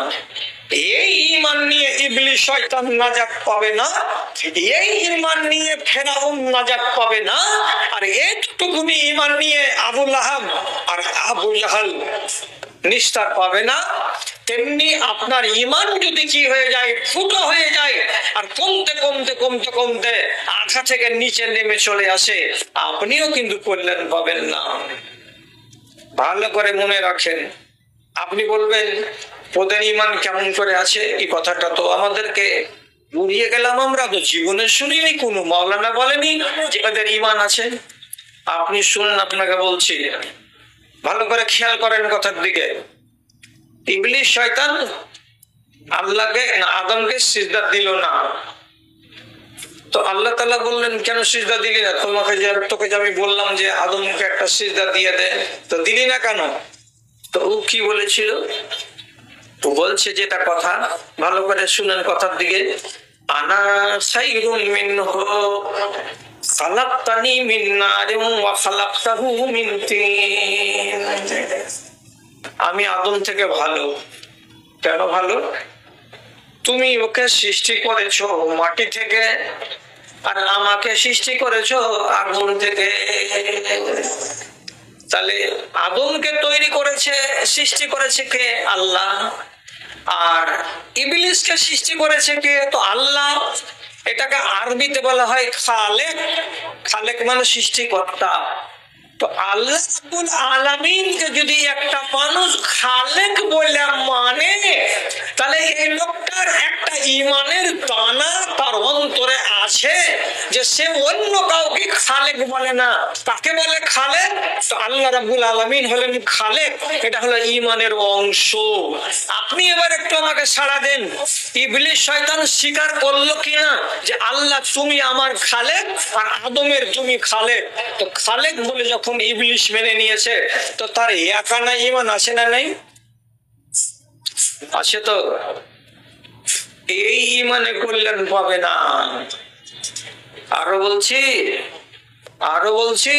এই ঈমান নিয়ে ইবলিস শয়তান নাজাত পাবে না, এই ঈমান নিয়ে ফেরাউন নাজাত পাবে না, আর এতটুকু ঈমান নিয়ে আবু লাহাব আর আবু জাহাল নিস্তার পাবে না। তেমনি আপনার ঈমান যদি কি হয়ে যায়, ফুটো হয়ে যায়, আর কমতে কমতে কমতে কমতে আধা থেকে নিচে নেমে চলে আসে, আপনিও কিন্তু কল্যাণ পাবেন না। ভালো করে মনে রাখেন। আপনি বলবেন ওদের ঈমান কেমন করে আছে, এই কথাটা তো আমাদেরকে বুঝিয়ে গেলাম, আমরা তো জীবনে শুনিনি, কোনো মাওলানা বলেনি যে ওদের ঈমান আছে। আপনি শুনেন, আপনাকে বলছি, ভালো করে খেয়াল করেন কথার দিকে। ইবলিস শয়তান আল্লাহকে, আদমকে সিজদা দিল না, তো আল্লাহ তাআলা বললেন কেন সিজদা দিলি না? তোকে যে আমি বললাম যে আদমকে একটা সিজদা দিয়ে দে, তো দিলি না কেন? তো ও কি বলেছিল? তো বলছে যেটা কথা, ভালো করে শুনেন কথার দিকে, আনা খায়রুম মিনহু খালাকতানি মিন নারিন ওয়া খালাকতাহু মিন তিন। আমি আদম থেকে ভালো। কেন ভালো? তুমি ওকে সৃষ্টি করেছো মাটি থেকে, আর আমাকে সৃষ্টি করেছো আগুন থেকে। তাহলে আদমকে তৈরি করেছে, সৃষ্টি করেছে কে? আল্লাহ। আর ইবলিসকে সৃষ্টি করেছে কে? তো আল্লাহ। এটাকে আরবিতে বলা হয় খালেক। খালেক মানে সৃষ্টিকর্তা। তো আল্লাহ রাব্বুল আলামিনকে যদি একটা মানুষ খালেক বলে মানে, তাহলে এই লোকটার একটা ঈমানের দানা তার অন্তরে আছে, যে সে অন্য কাউকে খালেক বলে না। তাকে বলে খালেক, তো আল্লাহ রাব্বুল আলামিন হলেন খালেক। এটা হলো ঈমানের অংশ। আপনি এবার একটু আমাকে সাড়া দেন, ইবলিস শয়তান স্বীকার করলো কিনা যে আল্লাহ তুমি আমার খালেক আর আদমের তুমি খালেক? তো খালেক বলে যখন ইবলিস মেনে নিয়েছে, তো তার একানা ঈমান আছে না নাই? আছে। তো এই ঈমানে কল্যাণ পাবে না। আরো বলছি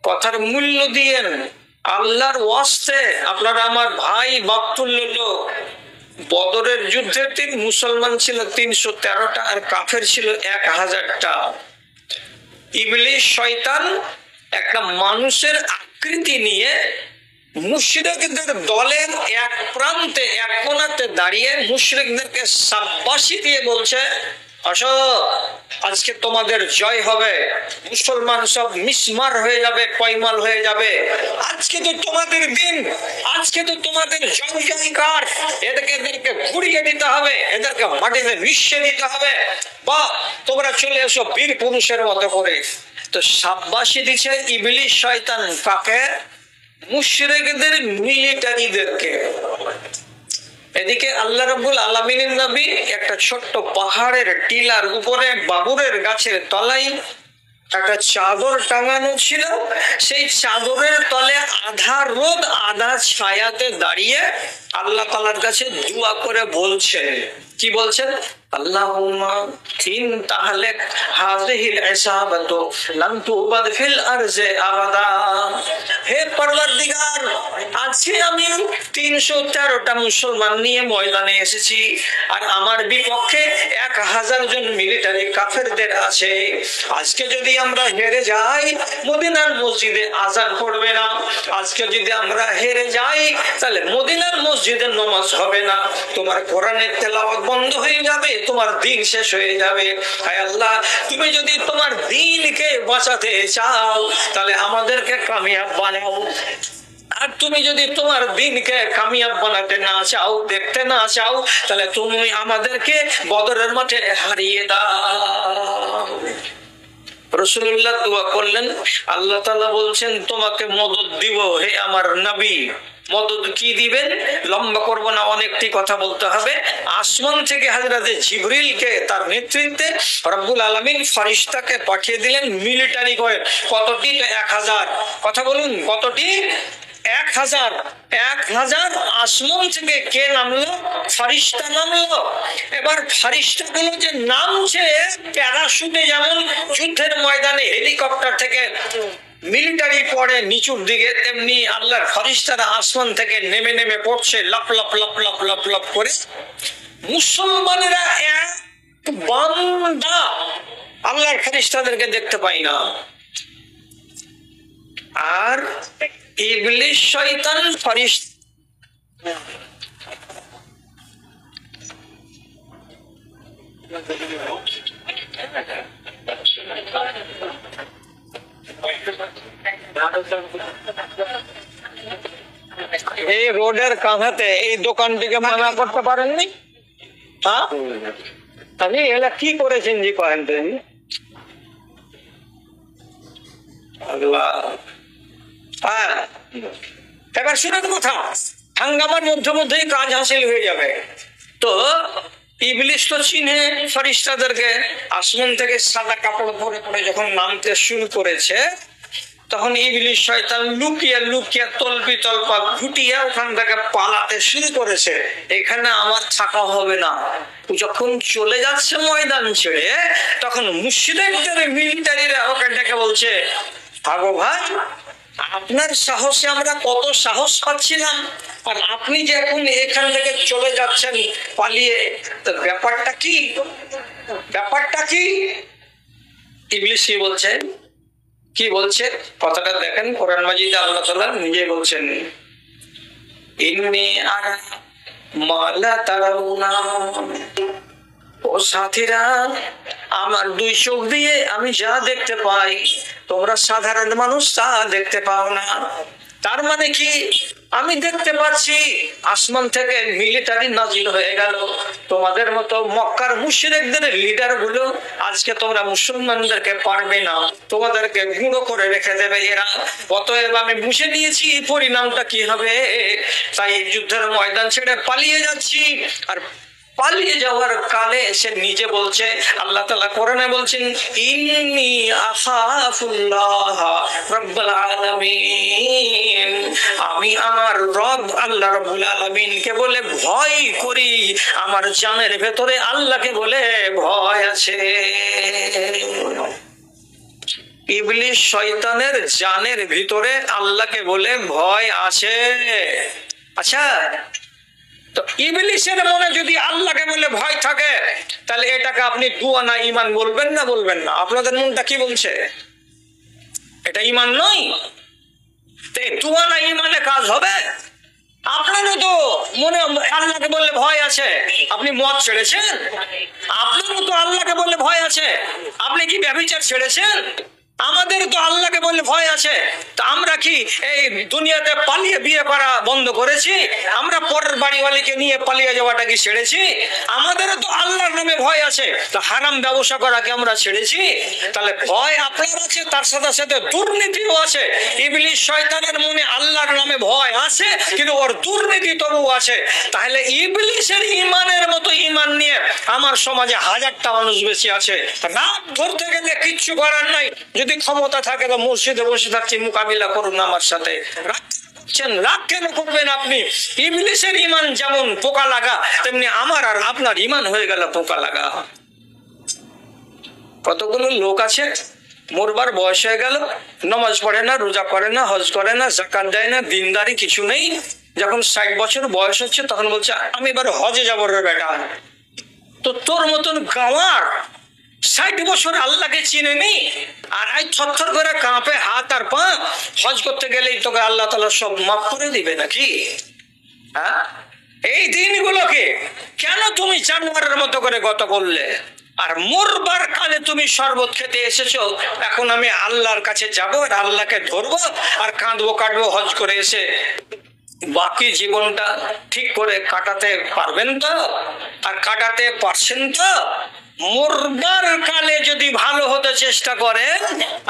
কথার মূল্য দিয়েন, আল্লাহর ওয়াস্তে। আপনারা আমার ভাই বাপতুল্য লোক। বদরের যুদ্ধের দিন মুসলমান ছিল 313টা আর কাফের ছিল 1000টা। ইবলিস শয়তান একটা মানুষের আকৃতি নিয়ে মুশরিকদের দলের এক প্রান্তে, এক কোণাতে দাঁড়িয়ে মুশরিকদেরকে শাবাশি দিয়ে বলছে, আসো আজকে তোমাদের জয় হবে, মুসলমান সব মিসমার হয়ে যাবে, পয়মাল হয়ে যাবে, আজকে তো তোমাদের দিন, আজকে তো তোমাদের জয়কার, এদেরকে ঘুরিয়ে দিতে হবে, এদেরকে মাটিতে মিশিয়ে দিতে হবে, বা তোমরা চলে এসো বীর পুরুষের মতো করে। তো শাবাশি দিচ্ছে ইবলিস শয়তান কাকে? মুশরিকদের মিলিটারিদেরকে। এদিকে আল্লাহ রাব্বুল আলামিনের নবী একটা ছোট্ট পাহাড়ের টিলার উপরে বাবুরের গাছের তলায় একটা চাদর টাঙানো ছিল। সেই চাদরের তলে আধা রোদ আধা ছায়াতে দাঁড়িয়ে আল্লাহ তাআলার কাছে দোয়া করে বলছেন, কি বলছেন? আল্লাহুম্মা ইন তাহলিক হাযিহিল ইসাবাতু লাম তুবাদ ফিল আরজি আবাদা। হে পরওয়ারদিগার, আজকে আমি 313টা মুসলমান নিয়ে ময়দানে এসেছি, আর আমার বিপক্ষে 1000 জন মিলিটারি কাফেরদের আছে। আজকে যদি আমরা হেরে যাই, মদিনার মসজিদে আযান পড়বে না। আজকে যদি আমরা হেরে যাই, তাহলে মদিনার মসজিদে নামাজ হবে না, তোমার কোরআনের তেলাওয়াত বন্ধ হয়ে যাবে, তোমার দিন শেষ হয়ে যাবে। হায় আল্লাহ, তুমি যদি তোমার দ্বীনকে বাঁচাতে চাও, তাহলে আমাদেরকে কামিয়াব বানাও। আর তুমি যদি তোমার দ্বীনকে কামিয়াব বানাতে না চাও, দেখতে না চাও, তাহলে তুমি আমাদেরকে বদরের মাঠে হারিয়ে দাও। রাসূলুল্লাহ দোয়া করলেন, আল্লাহ তাআলা বলছেন তোমাকে মদদ দিব হে আমার নবী, মদদ কি দিবেন? লম্বা করব না, অনেকটি কথা বলতে হবে। আসমান থেকে হযরত জিবরিলকে তার নেতৃত্বে রব্বুল আলামিন ফেরেশতাকে পাঠিয়ে দিলেন মিলিটারি করে। কতটি? 1000। কথা বলুন, কতটি? 1000। 1000 আসমান থেকে কে নামলো? ফেরেশতা নামলো। এবার ফেরেশতাগুলো যে নামছে প্যারাশুটে, যেমন যুদ্ধের ময়দানে হেলিকপ্টার থেকে মিলিটারি পড়ে নিচুর দিকে, তেমনি আল্লাহর ফেরেশতারা আসমান থেকে নেমে নেমে পড়ছে লাপ লাপ লাপ লাপ লাপ লাপ করে। মুসলমানেরা এক বান্দা আল্লাহর ফেরেশতাদেরকে দেখতে পায় না, আর ইবলিস শয়তান ফেরেশতা এই রোডের কাঁধাতে এই দোকানটিকে মানা করতে পারেননি? হ্যাঁ, আপনি এলা কি করেছেন জি কহেন তো? আল্লাহ। হ্যাঁ, এবার শুনেন কথা, হাঙ্গামার মধ্যে মধ্যেই কাজ হাসিল হয়ে যাবে। তো ইবলিস তো চিনে ফেরেশতাদেরকে। আসমান থেকে সাদা কাপড় পরে পরে যখন নামতে শুরু করেছে, তখন ইবলিস শয়তান লুকিয়ে লুকিয়ে তলপি তলপা ঘুটিয়ে ওখান থেকে পালাতে শুরু করেছে। এখানে আমার থাকা হবে না। যখন চলে যাচ্ছে ময়দান ছেড়ে, তখন মুশরিকদের মিলিটারিরা ওখান থেকে বলছে, ভাগো ভাই, আপনার সাহসে আমরা কত সাহস পাচ্ছিলাম, আর আপনি যে এখন এখান থেকে চলে যাচ্ছেন পালিয়ে, তো ব্যাপারটা কি? ব্যাপারটা কি? ইবলিস কি বলছে? কি বলছে কথাটা দেখেন, কোরআন মাজিদে আল্লাহ তাআলা নিজে বলছেন, ইন্নী আরা মা লা তারাউনা। ও সাথীরা, আমার দুই চোখ দিয়ে আমি যা দেখতে পাই, তোমরা সাধারণ মানুষ তা দেখতে পাও না। তার মানে কি? আমি দেখতে পাচ্ছি আসমান থেকে মিলিটারি নাজিল হয়ে গেল, তোমাদের মতো মক্কার মুশরিকদের লিডার গুলো আজকে তোমরা মুসলমানদেরকে পারবে না, তোমাদেরকে গুঁড়ো করে রেখে দেবে এরা। অতএব আমি বুঝে নিয়েছি পরিণামটা কি হবে, তাই যুদ্ধের ময়দান ছেড়ে পালিয়ে যাচ্ছি। আর পালিয়ে যাওয়ার কালে সে নিজে বলছে, আল্লাহ তাআলা কোরআনে বলছেন, ইন্নী আখাফুল্লাহ রাব্বুল আলামিন, আমি আমার রব আল্লাহ রাব্বুল আলামিনকে বলে ভয় করি, আমার জানের ভেতরে আল্লাহকে বলে ভয় আছে। ইবলিস শয়তানের জানের ভিতরে আল্লাহকে বলে ভয় আছে। আচ্ছা, তো ইবলিসের মনে যদি আল্লাহকে বলে ভয় থাকে, তাহলে এটাকে আপনি দুয়ানা ঈমান বলবেন না বলবেন না? আপনাদের মনটা কি বলছে? এটা ঈমান নয়। তো দুয়ানা ঈমানে কাজ হবে? আপনারও তো মনে আল্লাহকে বললে ভয় আছে, আপনি মদ ছেড়েছেন? আপনারও তো আল্লাহকে বললে ভয় আছে, আপনি কি ব্যভিচার ছেড়েছেন? আমাদের তো আল্লাহকে বললে ভয় আছে, তা আমরা কি এই দুনিয়াতে পালিয়ে বিয়ে করা বন্ধ করেছি? আমরা পরের বাড়িওয়ালিকে নিয়ে পালিয়ে যাওয়াটা কি ছেড়েছি? আমাদের তো আল্লাহর নামে ভয় আছে, তা হারাম ব্যবসা করাকে আমরা ছেড়েছি? তাহলে ভয় আপনার আছে, তার সাথে সাথে দুর্নীতিও আছে। ইবলিস শয়তানের মনে আল্লাহর নামে ভয় আছে, কিন্তু ওর দুর্নীতি তবুও আছে। তাহলে ইবলিসের ঈমানের মতো ঈমান নিয়ে আমার সমাজে হাজারটা মানুষ বেশি আছে। রাত ধরতে গেলে কিচ্ছু করার নাই, যদি ক্ষমতা থাকে তো মসজিদে বসে থাকছি, মোকাবিলা করুন আমার সাথে। রাগ কেন করবেন আপনি? ইবলিসের ঈমান যেমন পোকা লাগা, তেমনি আমার আর আপনার ঈমান হয়ে গেল পোকা লাগা। কতগুলো লোক আছে মরবার বয়স হয়ে গেল, নামাজ পড়ে না, রোজা করে না, হজ করে না, যাকাত দেয় না, দিনদারি কিছু নেই। যখন 60 বছর বয়স হচ্ছে, তখন বলছে আমি এবার হজে যাবো রে বেটা। তো তোর মতন গাওয়ার 60 বছর আল্লাহকে চিনে নি, আর আই থরথর করে কাঁপে হাত আর পা, হজ করতে গেলেই তোকে আল্লাহ তাআলা সব মাফ করে দিবে নাকি? হ্যাঁ, এই দিনগুলোকে কেন তুমি জানোয়ারের মতো করে গত করলে? আর মরবার কালে তুমি শরবত খেতে এসেছো, এখন আমি আল্লাহর কাছে যাব আর আল্লাহকে ধরবো আর কাঁদবো কাটবো হজ করে এসে। বাকি জীবনটা ঠিক করে কাটাতে পারবেন তো? আর কাটাতে পারছেন তো? মরবার কালে যদি ভালো হতে চেষ্টা করে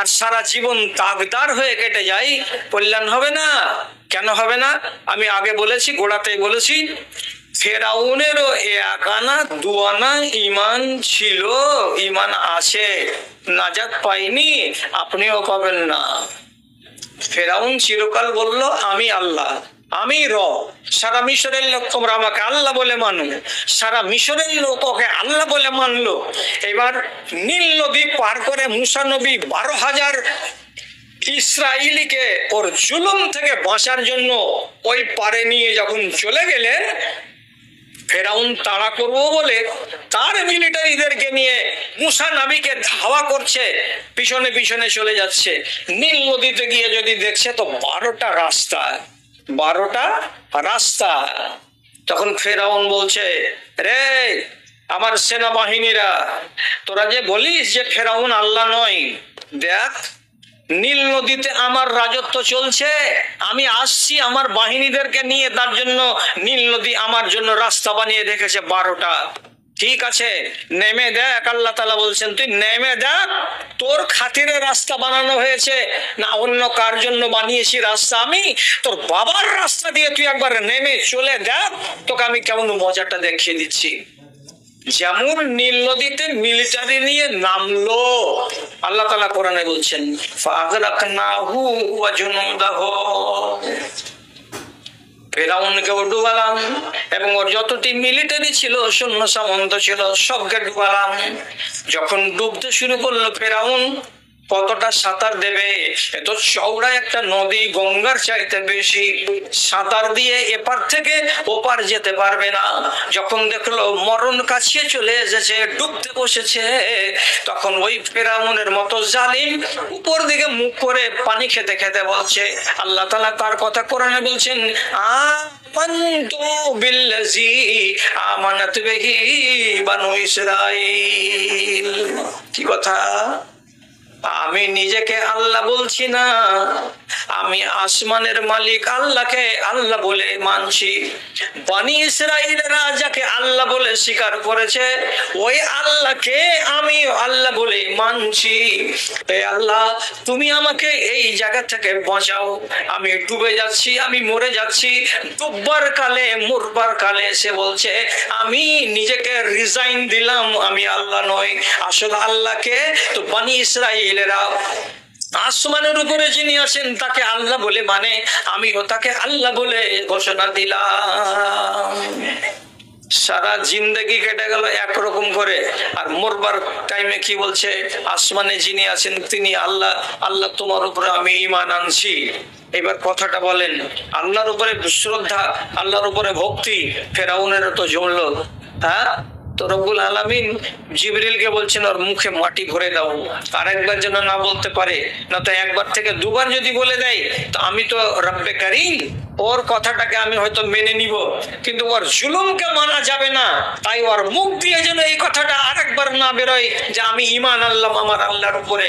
আর সারা জীবন দাগদার হয়ে কেটে যায়, কল্যাণ হবে না? কেন হবে না? আমি আগে বলেছি, গোড়াতেই বলেছি, ফেরাউনেরও এক আনা দুয়ানা ইমান ছিল, ইমান আছে, নাজাত পাইনি, আপনিও পাবেন না। ফেরাউন চিরকাল বলল আমি আল্লাহ, আমি রব। সারা মিশরের লোক তোমরা আমাকে আল্লাহ বলে মানো, সারা মিশরের লোক ওকে আল্লাহ বলে মানলো। এবার নীল নদী পার করে মুসা নবী 12,000 ইসরাইলিকে ওর জুলুম থেকে বাঁচার জন্য ওই পারে নিয়ে যখন চলে গেলেন, ফেরাউন তাড়া করবো বলে তার মিলিটারিদেরকে নিয়ে মুসা নবীকে ধাওয়া করছে, পিছনে পিছনে চলে যাচ্ছে। নীল নদীতে গিয়ে যদি দেখছে তো 12টা রাস্তা, 12টা রাস্তা। তখন ফেরাউন বলছে, রে আমার সেনাবাহিনীরা, তোরা যে বলিস যে ফেরাউন আল্লাহ নয়, দেখ নীল নদীতে আমার রাজত্ব চলছে, আমি আসছি আমার বাহিনীদেরকে নিয়ে, তার জন্য নীল নদী আমার জন্য রাস্তা বানিয়ে রেখেছে 12টা। ঠিক আছে, নেমে দেখ। আল্লাহ তাআলা বলছেন তুই নেমে দেখ, তোর খাতিরে রাস্তা বানানো হয়েছে না অন্য কার জন্য বানিয়েছি রাস্তা? আমি তোর বাবার রাস্তা দিয়ে তুই একবার নেমে চলে দেখ, তোকে আমি কেমন মজাটা দেখিয়ে দিচ্ছি। যেমন নীল নদীতে মিলিটারি নিয়ে নামলো, আল্লাহ তাআলা কোরআনে বলছেন ফাগরাকনাহু ওয়া জুনুদাহু, ফেরাউনকেও ডুবালাম এবং ওর যতটি মিলিটারি ছিল, সৈন্য সামন্ত ছিল, সবকে ডুবালাম। যখন ডুবতে শুরু করলো ফেরাউন, কতটা সাঁতার দেবে? এত চওড়া একটা নদী, গঙ্গার চাইতে বেশি, সাঁতার দিয়ে এপার থেকে ওপার যেতে পারবে না। যখন দেখলো মরণ কাছে চলে এসেছে, ডুবতে বসেছে, তখন ওই ফেরাউনের মতো জালিম উপর দিকে মুখ করে পানি খেতে খেতে বলছে, আল্লাহ তাআলা তার কথা কোরআনে বলছেন, আমানতু বিল্লাযী আমানাত বিহি বানু ইসরাঈল। কি কথা? আমি নিজেকে আল্লাহ বলছি না, আমি আসমানের মালিক আল্লাহকে আল্লাহ বলে মানছি। বনি ইসরাইলরা যাকে আল্লাহ বলে স্বীকার করেছে, ওই আল্লাহকে আমি আল্লাহ বলে মানছি। হে আল্লাহ, তুমি আমাকে এই জায়গা থেকে বাঁচাও, আমি ডুবে যাচ্ছি, আমি মরে যাচ্ছি। ডুববার কালে, মরবার কালে সে বলছে আমি নিজেকে রিজাইন দিলাম, আমি আল্লাহ নই। আসলে আল্লাহকে তো বনি ইসরাইলেরা আসমানের উপরে যিনি আছেন তাকে আল্লাহ বলে মানে, আমিও তাকে আল্লাহ বলে ঘোষণা দিলাম। সারা জিন্দেগি কেটে গেল একরকম করে, আর মরবার টাইমে কি বলছে? আসমানে যিনি আছেন তিনি আল্লাহ, আল্লাহ তোমার উপরে আমি ঈমান আনছি। এবার কথাটা বলেন, আল্লাহর উপরে শ্রদ্ধা, আল্লাহর উপরে ভক্তি ফেরাউনের তো জমলো। হ্যাঁ, তো রব্বুল আলামিন জিবরিলকে বলছেন ওর মুখে মাটি ভরে দাও, আর একবার যেন না বলতে পারে, না তো একবার থেকে দুবার যদি বলে দেয় তো আমি তো রব্বে কারীম, ওর কথাটাকে আমি হয়তো মেনে নিব, কিন্তু ওর জুলুমকে মানা যাবে না। তাই ওর মুখ দিয়ে যেন এই কথাটা আরেকবার না বেরোয় যে আমি ঈমান আনলাম আমার আল্লাহর উপরে,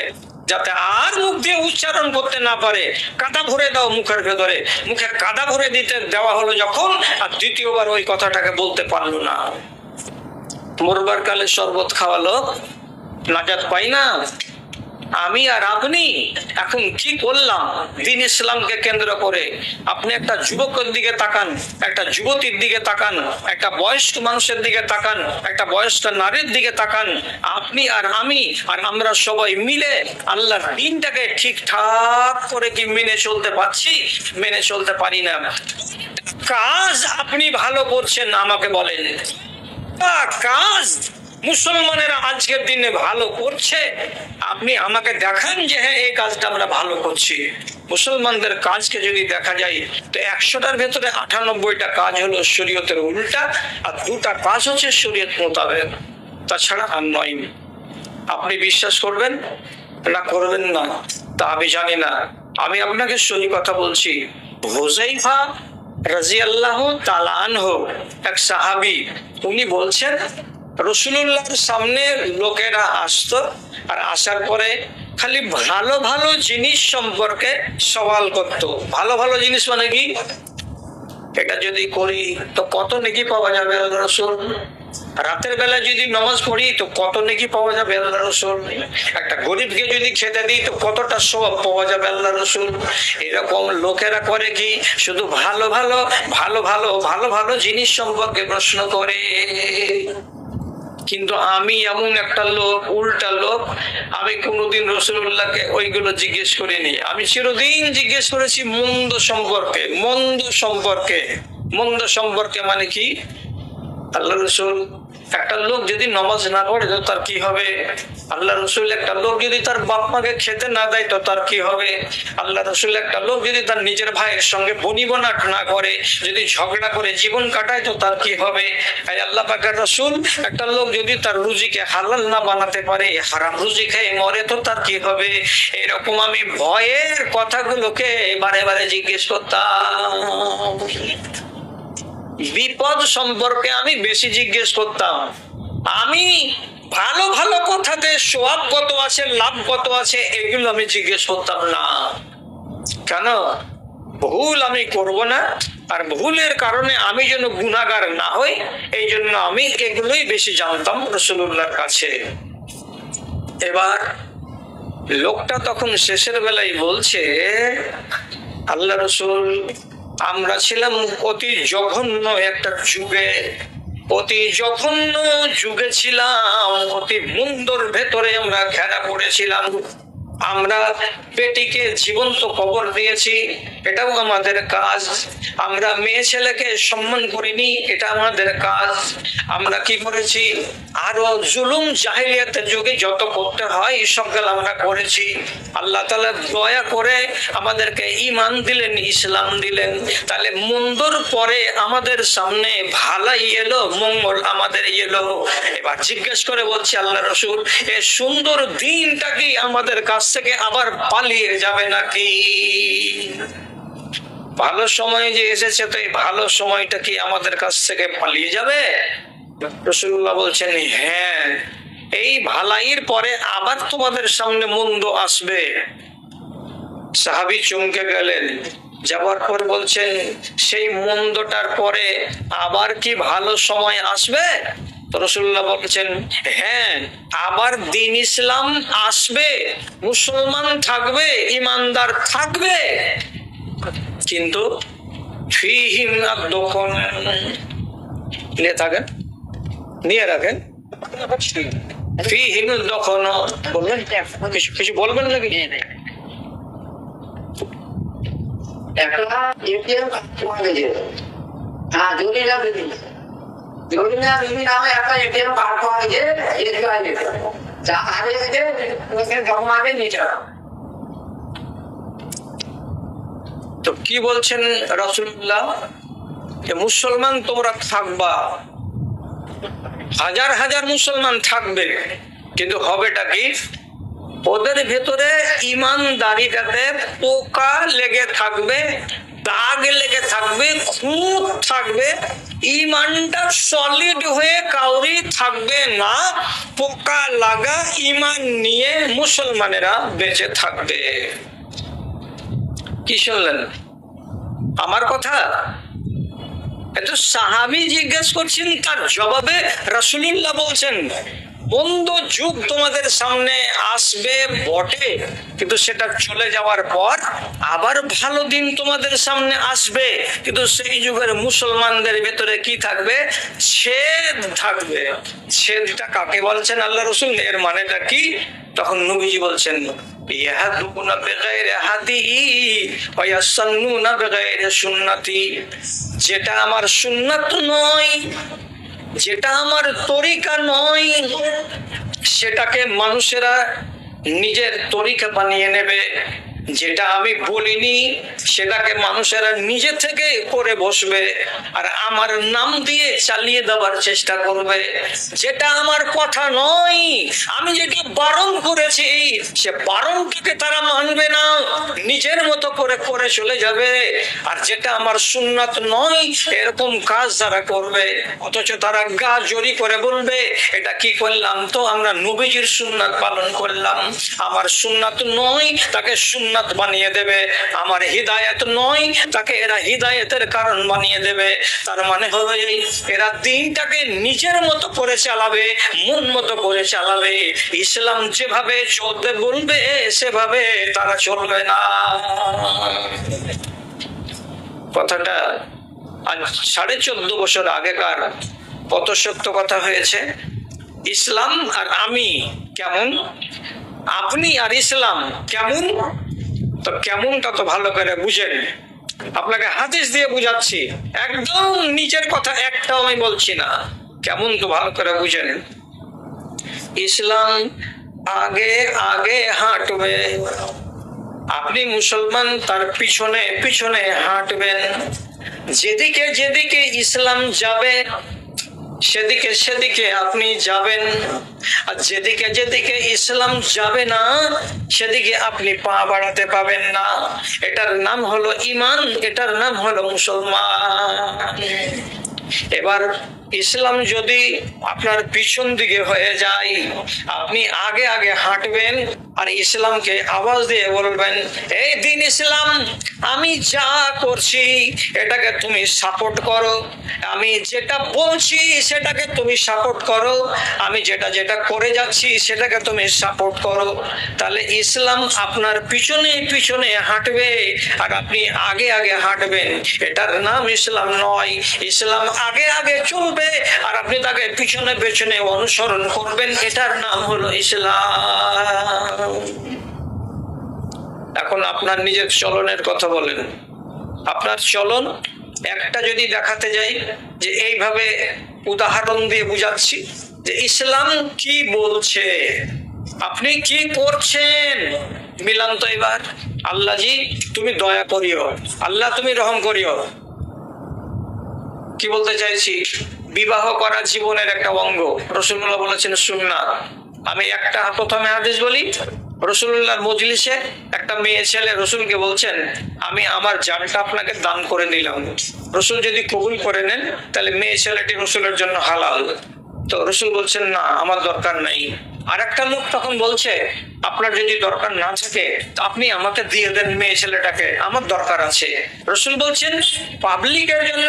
যাতে আর মুখ দিয়ে উচ্চারণ করতে না পারে। কাদা ভরে দাও মুখের ভেতরে, মুখে কাদা ভরে দিতে দেওয়া হলো যখন, আর দ্বিতীয়বার ওই কথাটাকে বলতে পারলো না। মরবার কালে শরবত খাওয়ালো, নাজাত পাই না। আমি আর আপনি এখন কি করলাম দ্বীন ইসলামকে কেন্দ্র করে? আপনি একটা যুবকের দিকে তাকান, একটা যুবতীর দিকে তাকান, একটা বয়স্ক মানুষের দিকে তাকান, একটা বয়স্ক নারীর দিকে তাকান। আপনি আর আমি আর আমরা সবাই মিলে আল্লাহর দ্বীনটাকে ঠিকঠাক করে কি মেনে চলতে পারছি? মেনে চলতে পারি না। কাজ আপনি ভালো করছেন আমাকে বলেন, কাজ মুসলমানেরা আজকের দিনে ভালো করছে, আপনি আমাকে দেখান যে হ্যাঁ এই কাজটা আমরা ভালো করছি। মুসলমানদের কাজকে যদি দেখা যায় তো 100টার ভেতরে 98টা কাজ হলো শরীয়তের উল্টা, আর 2টা কাজ হচ্ছে শরীয়ত মোতাবেক, তাছাড়া আর নয়। আপনি বিশ্বাস করবেন না করবেন না তা আমি জানি না, আমি আপনাকে সহি কথা বলছি। হুযায়ফা রাদিয়াল্লাহু তাআলা আনহু এক সাহাবী, উনি বলছেন রাসূলুল্লাহর সামনে লোকেরা আসতো, আর আসার পরে খালি ভালো ভালো জিনিস সম্পর্কে সওয়াল করতো। ভালো ভালো জিনিস মানে কি? এটা যদি করি তো কত নেকি পাওয়া যাবে আল্লাহ রাসূল? রাতের বেলা যদি নামাজ পড়ি তো কত নেকি পাওয়া যাবে আল্লাহ রাসূল? একটা গরিবকে যদি খেতে দিই তো কতটা সওয়াব পাওয়া যাবে আল্লাহ রাসূল? এরকম লোকেরা করে কি, শুধু ভালো ভালো ভালো ভালো ভালো ভালো জিনিস সম্পর্কে প্রশ্ন করে। কিন্তু আমি এমন একটা লোক, উল্টা লোক, আমি কোনোদিন রাসূলুল্লাহকে ওইগুলো জিজ্ঞেস করিনি। আমি চিরদিন জিজ্ঞেস করেছি মন্দ সম্পর্কে। মন্দ সম্পর্কে, মন্দ সম্পর্কে মানে কি? আল্লাহ রাসূল, একটা লোক যদি নামাজ না পড়ে তো তার কি হবে? আল্লাহ রাসূল, একটা লোক যদি তার বাপ মাকে খেতে না দেয় তো তার কি হবে? আল্লাহ রাসূল, একটা লোক যদি তার নিজের ভাইয়ের সঙ্গে বনিবনাট না করে, যদি ঝগড়া করে জীবন কাটায় তো তার কি হবে? আল্লাহ পাকের রাসূল, একটা লোক যদি তার রুজিকে হালাল না বানাতে পারে, হারাম রুজি খেয়ে মরে তো তার কি হবে? এরকম আমি ভয়ের কথাগুলোকে বারে বারে জিজ্ঞেস করতাম। বিপদ সম্পর্কে আমি বেশি জিজ্ঞেস করতাম। আমি ভালো ভালো কথাতে সওয়াব কত আছে, লাভ কত আছে, এগুলো আমি জিজ্ঞেস করতাম না। কেন? ভুল আমি করব না, আর ভুলের কারণে আমি যেন গুনাহগার না হই, এই জন্য আমি এগুলোই বেশি জানতাম রাসূলুল্লাহর কাছে। এবার লোকটা তখন শেষের বেলায় বলছে, আল্লাহ রাসূল, আমরা ছিলাম অতি জঘন্য একটা যুগে, অতি জঘন্য যুগে ছিলাম, অতি মন্দর ভেতরে আমরা ঘেরা পড়েছিলাম। আমরা বেটিকে জীবন্ত কবর দিয়েছি, এটাও আমাদের কাজ। আমরা মেয়ে ছেলেকে সম্মান করিনি, এটা আমাদের কাজ। আমরা কি করেছি? আরো জুলুম জাহিলিয়াতের যুগে যত করতে হয় সবগুলো আমরা করেছি। আল্লাহ তাআলা দয়া করে আমাদেরকে ঈমান দিলেন, ইসলাম দিলেন। তাহলে মন্দর পরে আমাদের সামনে ভালাই এলো, মঙ্গল আমাদের এলো। এবার জিজ্ঞেস করে বলছি, আল্লাহ রাসূল, এই সুন্দর দিনটা কি আমাদের কাছ থেকে আবার পালিয়ে যাবে নাকি? ভালো সময় যে এসেছে, তো এই ভালো সময়টা কি আমাদের কাছ থেকে পালিয়ে যাবে? রাসূলুল্লাহ বলছেন, হ্যাঁ, এই ভালাইয়ের পরে আবার তোমাদের সামনে মন্দ আসবে। সাহাবী চমকে গেলেন, যাওয়ার পর বলছেন, সেই মন্দটার পরে আবার কি ভালো সময় আসবে? রাসূলুল্লাহ বলছেন, হ্যাঁ, আবার দ্বীন ইসলাম আসবে, মুসলমান থাকবে, ইমানদার থাকবে, কিন্তু ফীহিম আদ-দুখন, নিয়ে থাকেন, নিয়ে রাখেন, ফীহিম আদ-দুখন। বলবেন কিছু বলবেন নাকি? একটা এটিএম কার্ড গেছে, হ্যাঁ, জরিনা বিবি নামে একটা এটিএম কার্ড পাওয়া গেছে, এসবিআই থেকে, যা হারিয়ে গেছে জমাকে নিচে। তো কি বলছেন রাসূলুল্লাহ? মুসলমান তোমরা থাকবা, হাজার হাজার মুসলমান থাকবে, কিন্তু হবেটা কি? ওদের ভেতরে ইমানদারিটাতে পোকা লেগে থাকবে, দাগ লেগে থাকবে, খুঁত থাকবে, ইমানটা সলিড হয়ে কাউরি থাকবে না। পোকা লাগা ইমান নিয়ে মুসলমানেরা বেঁচে থাকবে। কি শুনলেন আমার কথা? এত সাহাবী জিজ্ঞেস করছেন, তার জবাবে রাসূলুল্লাহ বলছেন, বন্ধ যুগ তোমাদের সামনে আসবে বটে, কিন্তু সেটা চলে যাওয়ার পর আবার ভালো দিন তোমাদের সামনে আসবে, কিন্তু সেই যুগের মুসলমানদের ভেতরে কি থাকবে? ছেদ থাকবে। ছেদটা কাকে বলছেন আল্লাহ রাসূল? এর মানেটা কি? তখন নবীজি বলছেন, ইয়াহদুনা বিগাইরি হাদি ওয়া ইয়াসান্নুনা বিগাইরি সুন্নতি, যেটা আমার সুন্নাত নয়, যেটা আমার তরিকা নয়, সেটাকে মানুষেরা নিজের তরিকা বানিয়ে নেবে। যেটা আমি বলিনি সেটাকে মানুষেরা নিজে থেকে করে বসবে, আর আমার নাম দিয়ে চালিয়ে দেওয়ার চেষ্টা করবে। যেটা আমার কথা নয়, আমি যেটা বারণ করেছি সে বারণটাকে তারা মানবে না, নিজের মতো করে করে চলে যাবে। আর যেটা আমার সুন্নাত নয় এরকম কাজ তারা করবে, অথচ তারা গা জড়ি করে বলবে, এটা কি করলাম? তো আমরা নবীজির সুন্নাত পালন করলাম। আমার সুন্নাত নয় তাকে সুন্নাত জান্নাত বানিয়ে দেবে, আমার হিদায়াত নয় তাকে এরা হিদায়াতের কারণ বানিয়ে দেবে। তার মানে হলো এই, এরা দিনটাকে নিজের মতো করে চালাবে, মন মতো করে চালাবে। ইসলাম যেভাবে চলতে বলবে সেভাবে তারা চলবে না। কথাটা আজ 14.5 বছর আগেকার কত সত্য কথা হয়েছে। ইসলাম আর আমি কেমন, আপনি আর ইসলাম কেমন, তো কেমনটা তো ভালো করে বুঝেন। আপনাকে হাদিস দিয়ে বুঝাচ্ছি, একদম নিজের কথা একটাও আমি বলছি না, কেমন তো ভালো করে বুঝেন। ইসলাম আগে আগে হাঁটবে, আপনি মুসলমান তার পিছনে পিছনে হাঁটবেন। যেদিকে যেদিকে ইসলাম যাবে সেদিকে সেদিকে আপনি যাবেন, আর যেদিকে যেদিকে ইসলাম যাবে না সেদিকে আপনি পা বাড়াতে পাবেন না। এটার নাম হলো ঈমান, এটার নাম হলো মুসলমান। এবার ইসলাম যদি আপনার পিছন দিকে হয়ে যায়, আপনি আগে আগে হাঁটবেন আর ইসলামকে আওয়াজ দিয়ে বলবেন, এই দিন ইসলাম, আমি যা করছি এটাকে তুমি সাপোর্ট করো, আমি যেটা বলছি সেটাকে তুমি সাপোর্ট করো, আমি যেটা যেটা করে যাচ্ছি সেটাকে তুমি সাপোর্ট করো। তাহলে ইসলাম আপনার পিছনে পিছনে হাঁটবে আর আপনি আগে আগে হাঁটবেন। এটার নাম ইসলাম নয়। ইসলাম আগে আগে চলবে আর আপনি তাকে পিছনে পেছনে অনুসরণ করবেন, এটার নাম হলো ইসলাম। এখন আপনার নিজের চলনের কথা বলেন। আপনার চলন একটা যদি দেখাতে যাই যে এইভাবে উদাহরণ দিয়ে বুঝাচ্ছি যে ইসলাম কি বলছে, আপনি কি করছেন, মিলান তো এবার। আল্লাহ জি তুমি দয়া করিও, আল্লাহ তুমি রহম করিও। কি বলতে চাইছি, বিবাহ করা জীবনের একটা অঙ্গ। রাসূলুল্লাহ বলেছেন সুন্নাত। আমি একটা প্রথমে হাদিস বলি, রাসূলুল্লাহর মজলিসে একটা মেয়ে ছেলে রাসূলকে বলছেন, আমি আমার জানটা আপনাকে দান করে দিলাম, রাসূল যদি কবুল করে নেন তাহলে মেয়ে ছেলেটি রাসূলের জন্য হালাল। তো রাসূল বলছেন না, আমার দরকার নাই। আর একটা লোক তখন বলছে, আপনার যদি দরকার না থাকে তো আপনি আমাকে দিয়ে দেন মেয়ে ছেলেটাকে, আমার দরকার আছে। রাসূল বলছেন, পাবলিকের জন্য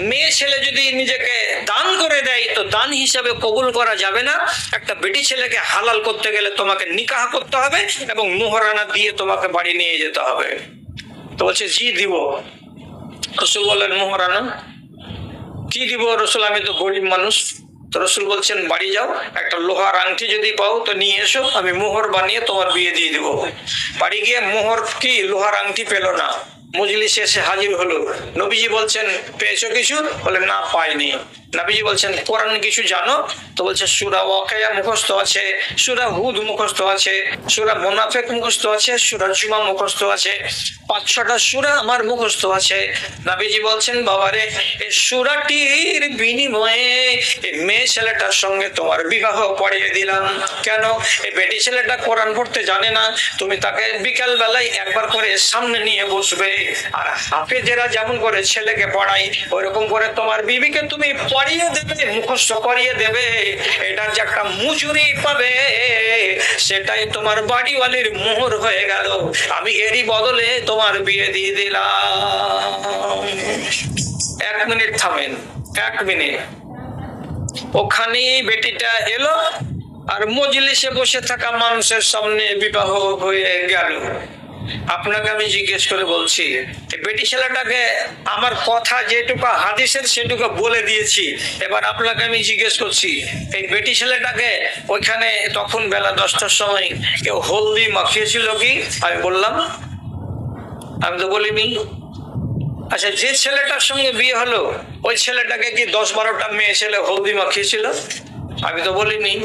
মেয়ে ছেলে যদি নিজেকে দান করে দেয় তো দান হিসাবে কবুল করা যাবে না। একটা বেটি ছেলেকে হালাল করতে গেলে তোমাকে নিকাহ করতে হবে এবং মোহরানা দিয়ে তোমাকে বাড়ি নিয়ে যেতে হবে। তো বলছে জি দিব। রাসূল বললেন মোহরানা কি দিব রাসূল, আমি তো গরিব মানুষ। তো রাসূল বলছেন বাড়ি যাও, একটা লোহার আংটি যদি পাও তো নিয়ে এসো, আমি মোহর বানিয়ে তোমার বিয়ে দিয়ে দিব। বাড়ি গিয়ে মোহর কি লোহার আংটি পেল না, মজলিসে এসে হাজির হলো। নবীজি বলছেন পেয়েছো কিছু, বলে না পাইনি। নবীজি বলছেন কোরআন কিছু জানো, তো বলছে সূরা ওয়াকিয়া মুখস্থ আছে, সূরা হুদ মুখস্থ আছে, সূরা মুনাফিক মুখস্থ আছে, সূরা জুমা মুখস্থ আছে, 5-6টা সূরা আমার মুখস্থ আছে। নবীজি বলছেন বাবারে, এই সূরাটির বিনিময়ে এই মেয়ে ছেলেটার সঙ্গে তোমার বিবাহ পড়িয়ে দিলাম। কেন? এই বেটি ছেলেটা কোরআন পড়তে জানে না, তুমি তাকে বিকাল বেলায় একবার করে সামনে নিয়ে বসবে, আর হাফেজেরা যেমন করে ছেলেকে পড়াই ওইরকম করে তোমার বিবিকে তুমি পড়িয়ে দেবে, মুখস্থ করিয়ে দেবে। এটার যে একটা মজুরি পাবে সেটাই তোমার বাড়িওয়ালির মোহর হয়ে গেল। আমি এরই বদলে তোমার বিয়ে দিয়ে দিলাম। 1 মিনিট থামেন, 1 মিনিট। ওখানেই বেটিটা এলো আর মজলিসে বসে থাকা মানুষের সামনে বিবাহ হয়ে গেল। আপনাকে আমি জিজ্ঞেস করে বলছি, বেটি ছেলেটাকে আমার কথা যেটুকু হাদিসের সেটুকু বলে দিয়েছি, এবার আপনাকে আমি জিজ্ঞেস করছি, এই বেটি ছেলেটাকে ওইখানে তখন বেলা 10টার সময় কেউ হলদি মাখিয়েছিল কি? আমি বললাম, আমি তো বলিনি। আচ্ছা, যে ছেলেটার সঙ্গে বিয়ে হলো ওই ছেলেটাকে কি 10-12টা মেয়ে ছেলে হলদি মাখিয়েছিল? আমি তো বলিনি।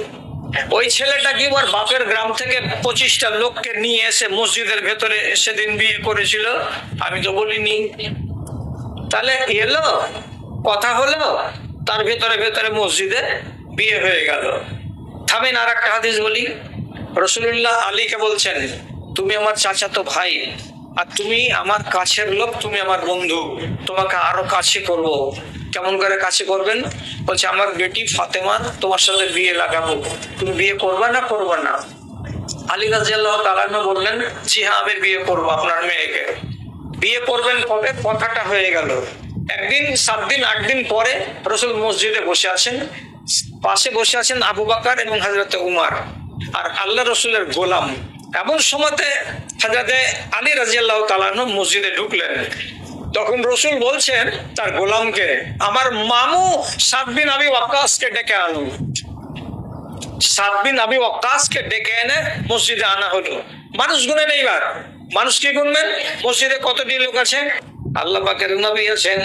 ওই ছেলেটা কি ওর বাপের গ্রাম থেকে 25টা লোককে নিয়ে এসে মসজিদের ভেতরে সেদিন বিয়ে করেছিল? আমি তো বলিনি। তাহলে এলো, কথা হলো, তার ভেতরে ভেতরে মসজিদে বিয়ে হয়ে গেল। থামেন, আর একটা হাদিস বলি। রাসূলুল্লাহ আলীকে বলছেন, তুমি আমার চাচাতো ভাই আর তুমি আমার কাছের লোক, তুমি আমার বন্ধু, তোমাকে আরো কাছে করব। কেমন করে কাছে করবেন? বলছে আমার বেটি ফাতেমা তোমার সাথে বিয়ে লাগাবো, তুমি বিয়ে করবা না করবা না? আলী রাদিয়াল্লাহু তাআলা আনহু বললেন, জি হ্যাঁ, আমি বিয়ে করবো আপনার মেয়েকে। বিয়ে করবেন কবে? কথাটা হয়ে গেল। একদিন 7 দিন 8 দিন পরে রাসূল মসজিদে বসে আছেন, পাশে বসে আছেন আবু বকর এবং হযরত উমর আর আল্লাহ রসুলের গোলাম। এমন সময়তে হযরতে আলী রাদিয়াল্লাহু তাআলা আনহু মসজিদে ঢুকলেন। তখন রসুল বলছেন তার গোলামকে, আমার মামু সাদ বিন আবি ওয়াক্কাসকে ডেকে আনুন। সাদ বিন আবি ওয়াক্কাসকে ডেকে এনে মসজিদে আনা হলো। মানুষ গুনেন, এইবার মানুষ কি গুনবেন? মসজিদে কতটি লোক আছে? আল্লাহ পাকের নবী আছেন,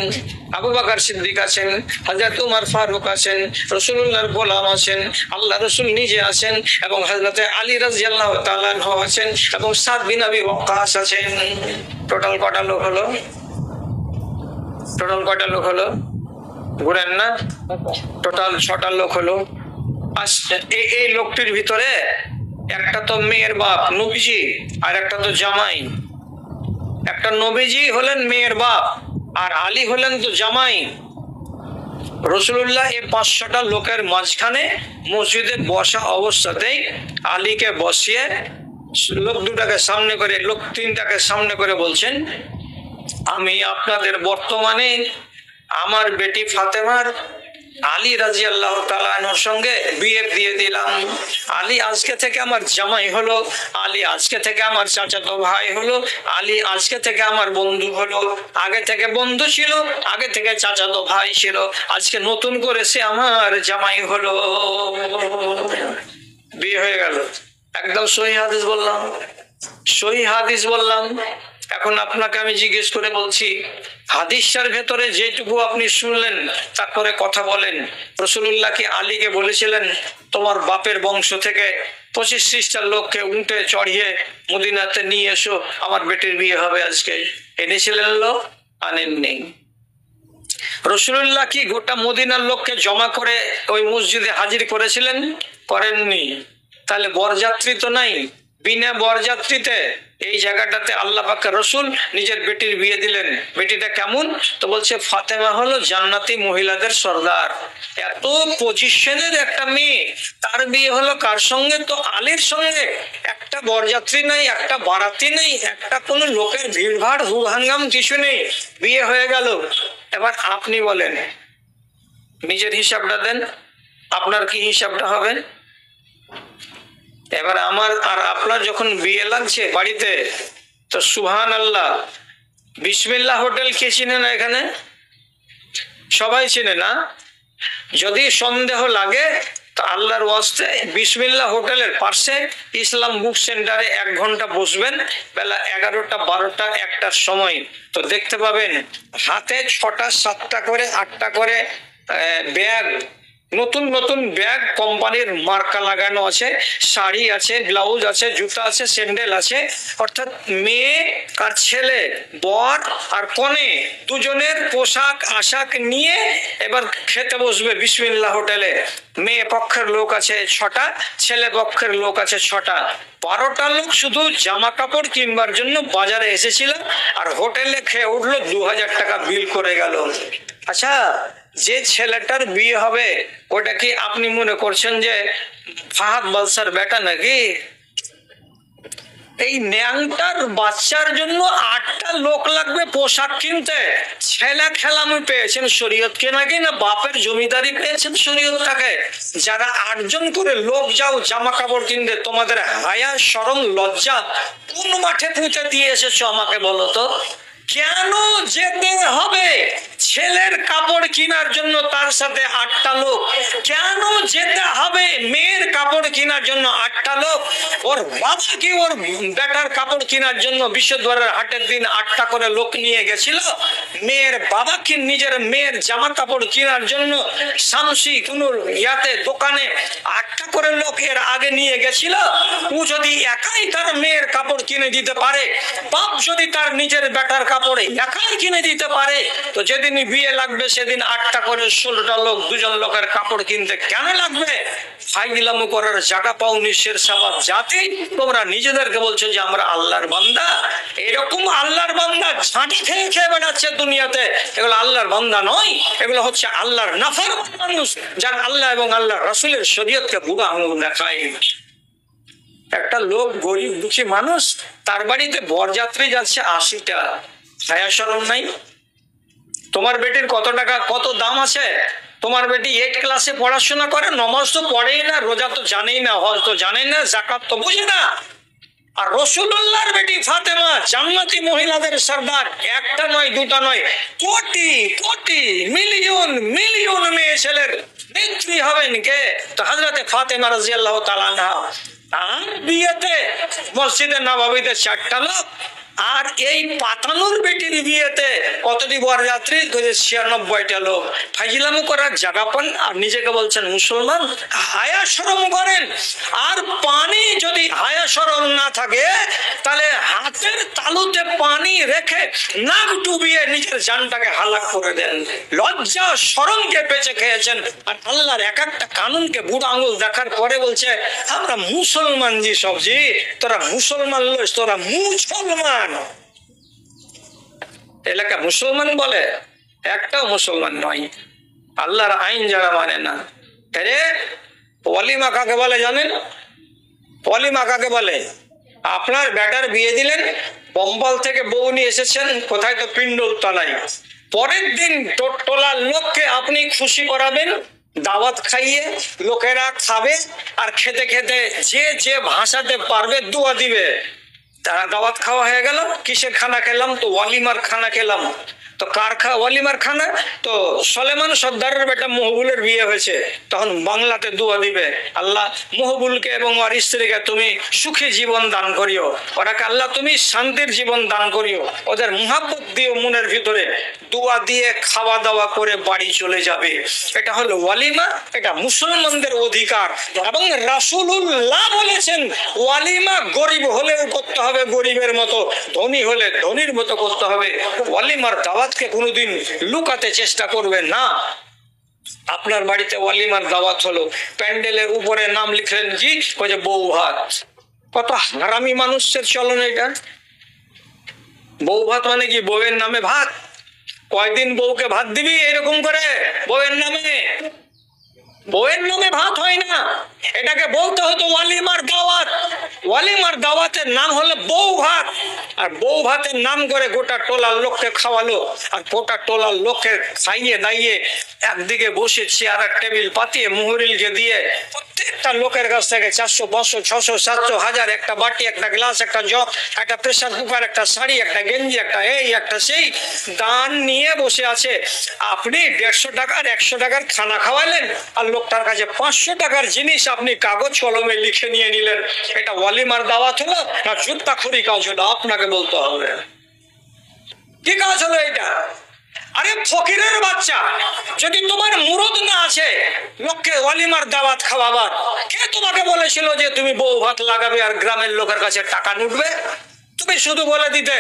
আবু বকর সিদ্দিক আছেন, হযরত উমর ফারুক আছেন, রাসূলুল্লাহর গোলাম আছেন, আল্লাহ রাসূল নিজে আছেন, এবং হযরতে আলী রাদিয়াল্লাহু তাআলা আনহু আছেন, এবং সাদ বিন আবি ওয়াক্কাস আছেন। টোটাল কটা লোক হলো? টোটাল কয়টা লোক হলো? ঘুরেন না? টোটাল 6টা লোক হলো। এই লোকটির ভিতরে একটা তো মেয়ের বাপ নবীজি, আর একটা তো জামাই। একটা নবীজি হলেন মেয়ের বাপ, আর আলী হলেন তো জামাই। রাসূলুল্লাহ এই 500টা লোকের মাঝখানে মসজিদে বসা অবস্থাতেই আলীকে বসিয়ে লোক দুটাকে সামনে করে, লোক 3টাকে সামনে করে বলছেন, আমি আপনাদের বর্তমানে আমার বেটি ফাতেমার আলী রাদিয়াল্লাহু তাআলা আনহুর সঙ্গে বিয়ে দিয়ে দিলাম। আলী আজকে থেকে আমার জামাই হলো, আলী আজকে থেকে আমার চাচাতো ভাই হলো, আলী আজকে থেকে আমার বন্ধু হলো। আগে থেকে বন্ধু ছিল, আগে থেকে চাচাতো ভাই ছিল, আজকে নতুন করে সে আমার জামাই হলো। বিয়ে হয়ে গেল। একদম সহিহ হাদিস বললাম, সহিহ হাদিস বললাম। এখন আপনাকে আমি জিজ্ঞেস করে বলছি, হাদিসটার ভেতরে যেটুকু আপনি শুনলেন তারপরে কথা বলেন। রাসূলুল্লাহ কি আলীকে বলেছিলেন তোমার বাপের বংশ থেকে 25-30টা লোককে উঠে চড়িয়ে মদিনাতে নিয়ে এসো, আমার বেটির বিয়ে হবে আজকে? এনেছিলেন লোক? আনেননি। রাসূলুল্লাহ কি গোটা মদিনার লোককে জমা করে ওই মসজিদে হাজির করেছিলেন? করেননি। তাহলে বরযাত্রী তো নাই। বিনা বরযাত্রীতে এই জায়গাটাতে আল্লাহ পাকের রসুল নিজের বেটির বিয়ে দিলেন। বেটিটা কেমন? তো বলছে ফাতেমা হলো জান্নাতি মহিলাদের সর্দার। এত পজিশনের একটা মেয়ে, তার বিয়ে হলো কার সঙ্গে? তো আলীর সঙ্গে। একটা বরযাত্রী নাই, একটা বারাতি নেই, একটা কোনো লোকের ভিড়ভাড় হুড়হাঙ্গাম কিছু নেই, বিয়ে হয়ে গেল। এবার আপনি বলেন, নিজের হিসাবটা দেন, আপনার কি হিসাবটা হবে? এবার আমার আর আপনার যখন বিয়ে লাগছে বাড়িতে, তো সুবহানাল্লাহ, বিসমিল্লাহ হোটেল কে চিনে না? এখানে সবাই চিনে না? যদি সন্দেহ লাগে তো আল্লাহর ওয়াস্তে বিসমিল্লাহ হোটেলের পাশে ইসলাম বুক সেন্টারে 1 ঘন্টা বসবেন, বেলা 11টা 12টা 1টার সময়। তো দেখতে পাবেন হাতে 6টা 7টা করে 8টা করে ব্যাগ, নতুন নতুন ব্যাগ, কোম্পানির মার্কা লাগানো আছে, শাড়ি আছে, ব্লাউজ আছে, জুতা আছে, স্যান্ডেল আছে। অর্থাৎ মেয়ে আর ছেলে, বর আর কনে দুজনের পোশাক আশাক নিয়ে এবার খেতে বসবে বিসমিল্লাহ হোটেলে। মেয়ে পক্ষের লোক আছে 6টা, ছেলে পক্ষের লোক আছে 6টা। 12টা লোক শুধু জামা কাপড় কিনবার জন্য বাজারে এসেছিল, আর হোটেলে খেয়ে উঠলো, 2000 টাকা বিল করে গেল। আচ্ছা, যে ছেলেটার বিয়ে হবে ওটা কি আপনি মনে করছেন যে ফাহাদ বাদশার বেটা নাকি? এই ন্যাংটার বাচ্চার জন্য 8টা লোক লাগবে পোশাক কিনতে। ছেলে খেলামি পেয়েছেন শরীয়তকে নাকি, না বাপের জমিদারি পেয়েছেন শরীয়তটাকে? যারা 8 জন করে লোক যাও জামা কাপড় কিনতে, তোমাদের হায়া শরম লজ্জা কোন মাঠে পুঁতে দিয়ে এসেছো আমাকে বলো তো? কেন যেতে হবে ছেলের কাপড় কেনার জন্য তার সাথে 8টা লোক? কেন যেতে হবে মেয়ের কাপড় কেনার জন্য 8টা লোক? ওর বাবা কি ওর বেটার কাপড় কেনার জন্য বিশ্বদ্বারের হাটের দিন 8টা করে লোক নিয়ে গেছিল? মেয়ের বাবা কি নিজের মেয়ের জামা কাপড় কেনার জন্য শামসি কোন ইয়াতে দোকানে 8টা করে লোক এর আগে নিয়ে গেছিল? ও যদি একাই তার মেয়ের কাপড় কিনে দিতে পারে, বাপ যদি তার নিজের বেটার কাপড়ে একাই কিনে দিতে পারে, তো যেদিন বিয়ে লাগবে সেদিন 8টা করে 16টা লোক 2জন লোকের কাপড় কিনতে কেন লাগবে? ফাইজলামো করার জায়গা পাও নিঃশ্বের সাবাব জাতি। তোমরা নিজেদেরকে বলছো যে আমরা আল্লাহর বান্দা। এরকম আল্লাহর বান্দা ঝাঁটি খেয়ে খেয়ে বেড়াচ্ছে দুনিয়াতে, এগুলো আল্লাহর বান্দা নয়, এগুলো হচ্ছে আল্লাহর নাফরমান মানুষ, যারা আল্লাহ এবং আল্লাহ রাসূলের শরীয়তকে বুড়া আঙুল দেখায়। একটা লোক গরিব দুঃখী মানুষ, তার বাড়িতে বরযাত্রী যাচ্ছে 80টা, হায়া শরম নাই? তোমার বেটির কত টাকা কত দাম আছে? তোমার বেটি 8 ক্লাসে পড়াশোনা করে, নমাজ তো পড়েই না, রোজা তো জানেই না, হজ তো জানেই না, যাকাত তো বুঝে না। আর রাসূলুল্লাহর বেটি ফাতেমা জান্নাতি মহিলাদের সরদার, একটা নয় দুটা নয়, কোটি কোটি মিলিয়ন মিলিয়ন মেয়ে ছেলের নেত্রী হবেন কে? তো হযরতে ফাতেমা রাদিয়াল্লাহু তাআলা আনহা। আর বিয়েতে মসজিদে নববীতে 4টা লোক, আর এই পাতানোর বেটির বিয়েতে কতটি বরযাত্রী? 96টা লোক। ফাইজলামো করার জায়গা পান আর নিজেকে বলছেন মুসলমান। হায়া শরম করেন। আর পানি যদি হায়া শরম না থাকে, তাহলে হাতের তালুতে পানি রেখে নাক ডুবিয়ে নিজের জানটাকে হালাক করে দেন। লজ্জা শরমকে বেঁচে খেয়েছেন। আর আল্লাহর এক একটা কানুনকে বুড়ো আঙুল দেখার পরে বলছে আমরা মুসলমান জি সবজি, তোরা মুসলমান লইস, তোরা মুসলমান। এলাকা মুসলমান বলে, একটাও মুসলমান নয়। আল্লাহর আইন যারা মানে না। আরে ওয়ালিমা কাকে বলে জানেন? ওয়ালিমা কাকে বলে? আপনার বেটার বিয়ে দিলেন, বম্বাল থেকে বউ নিয়ে এসেছেন, কোথায় তো পিন্ডল তলায়। পরের দিন টোলার লোককে আপনি খুশি করাবেন, দাওয়াত খাইয়ে লোকেরা খাবে, আর খেতে খেতে যে যে ভাষাতে পারবে দোয়া দিবে। তারা দাওয়াত খাওয়া হয়ে গেল, কিসের খানা খেলাম? তো ওয়ালিমার খানা খেলাম। তো কার ওয়ালিমার খানা? তো সলেমান সর্দারের বেটা মহবুলের বিয়ে হয়েছে, তখন বাংলাতে দোয়া দিবে, আল্লাহ মহবুলকে এবং ওর স্ত্রীকে তুমি সুখী জীবন দান করিও, ওরাকে আল্লাহ তুমি শান্তির জীবন দান করিও, ওদের মুহাব্বত দিও মনের ভিতরে। দোয়া দিয়ে খাওয়া দাওয়া করে বাড়ি চলে যাবে। এটা হলো ওয়ালিমা, এটা মুসলমানদের অধিকার। এবং রাসূলুল্লাহ বলেছেন ওয়ালিমা গরিব হলেও করতে হবে গরিবের মতো, ধনী হলে ধনীর মতো করতে হবে। ওয়ালিমার দাওয়াতকে কোনোদিন লুকাতে চেষ্টা করবেন না। আপনার বাড়িতে ওয়ালিমার দাওয়াত হলো, প্যান্ডেলের উপরে নাম লিখলেন জি, ওই যে বউ ভাত। কত হারামি মানুষের চলন এটা। বউ ভাত মানে কি? বউয়ের নামে ভাত? কয়দিন বউকে ভাত দিবি এরকম করে বউয়ের নামে? বউয়ের নামে ভাত হয় না, এটাকে বলতে হতো ওয়ালিমার দাওয়াত। ওয়ালিমার দাওয়াতের নাম হলো বউ ভাত। আর বউ ভাতের নাম করে গোটা টোলার লোককে খাওয়ালো, আর গোটা টোলার লোককে খাইয়ে দাইয়ে একদিকে বসে চেয়ার আর টেবিল পাতিয়ে মুহুরিলকে দিয়ে প্রত্যেকটা লোকের কাছ থেকে 400 500 600 700 1000 একটা বাটি, একটা গ্লাস, একটা জগ, একটা প্রেসার কুকার, একটা শাড়ি, একটা গেঞ্জি, একটা এই একটা সেই দান নিয়ে বসে আছে। আপনি 150 টাকার 100 টাকার খানা খাওয়ালেন, আর লোকটার কাছে 500 টাকার জিনিস আপনি কাগজ কলমে লিখে নিয়ে নিলেন। এটা ওয়ালিমার দাওয়াত হলো না জুত্তাখুরি কাজ হলো? আপনাকে বলতে হবে কি কাজ হলো এটা? আরে ফকিরের বাচ্চা, যদি তোমার মুরদ না আছে লোককে ওয়ালিমার দাওয়াত খাওয়াবার, কে তোমাকে বলেছিল যে তুমি বউ ভাত লাগাবে আর গ্রামের লোকের কাছে টাকা লুটবে? তুমি শুধু বলে দিতে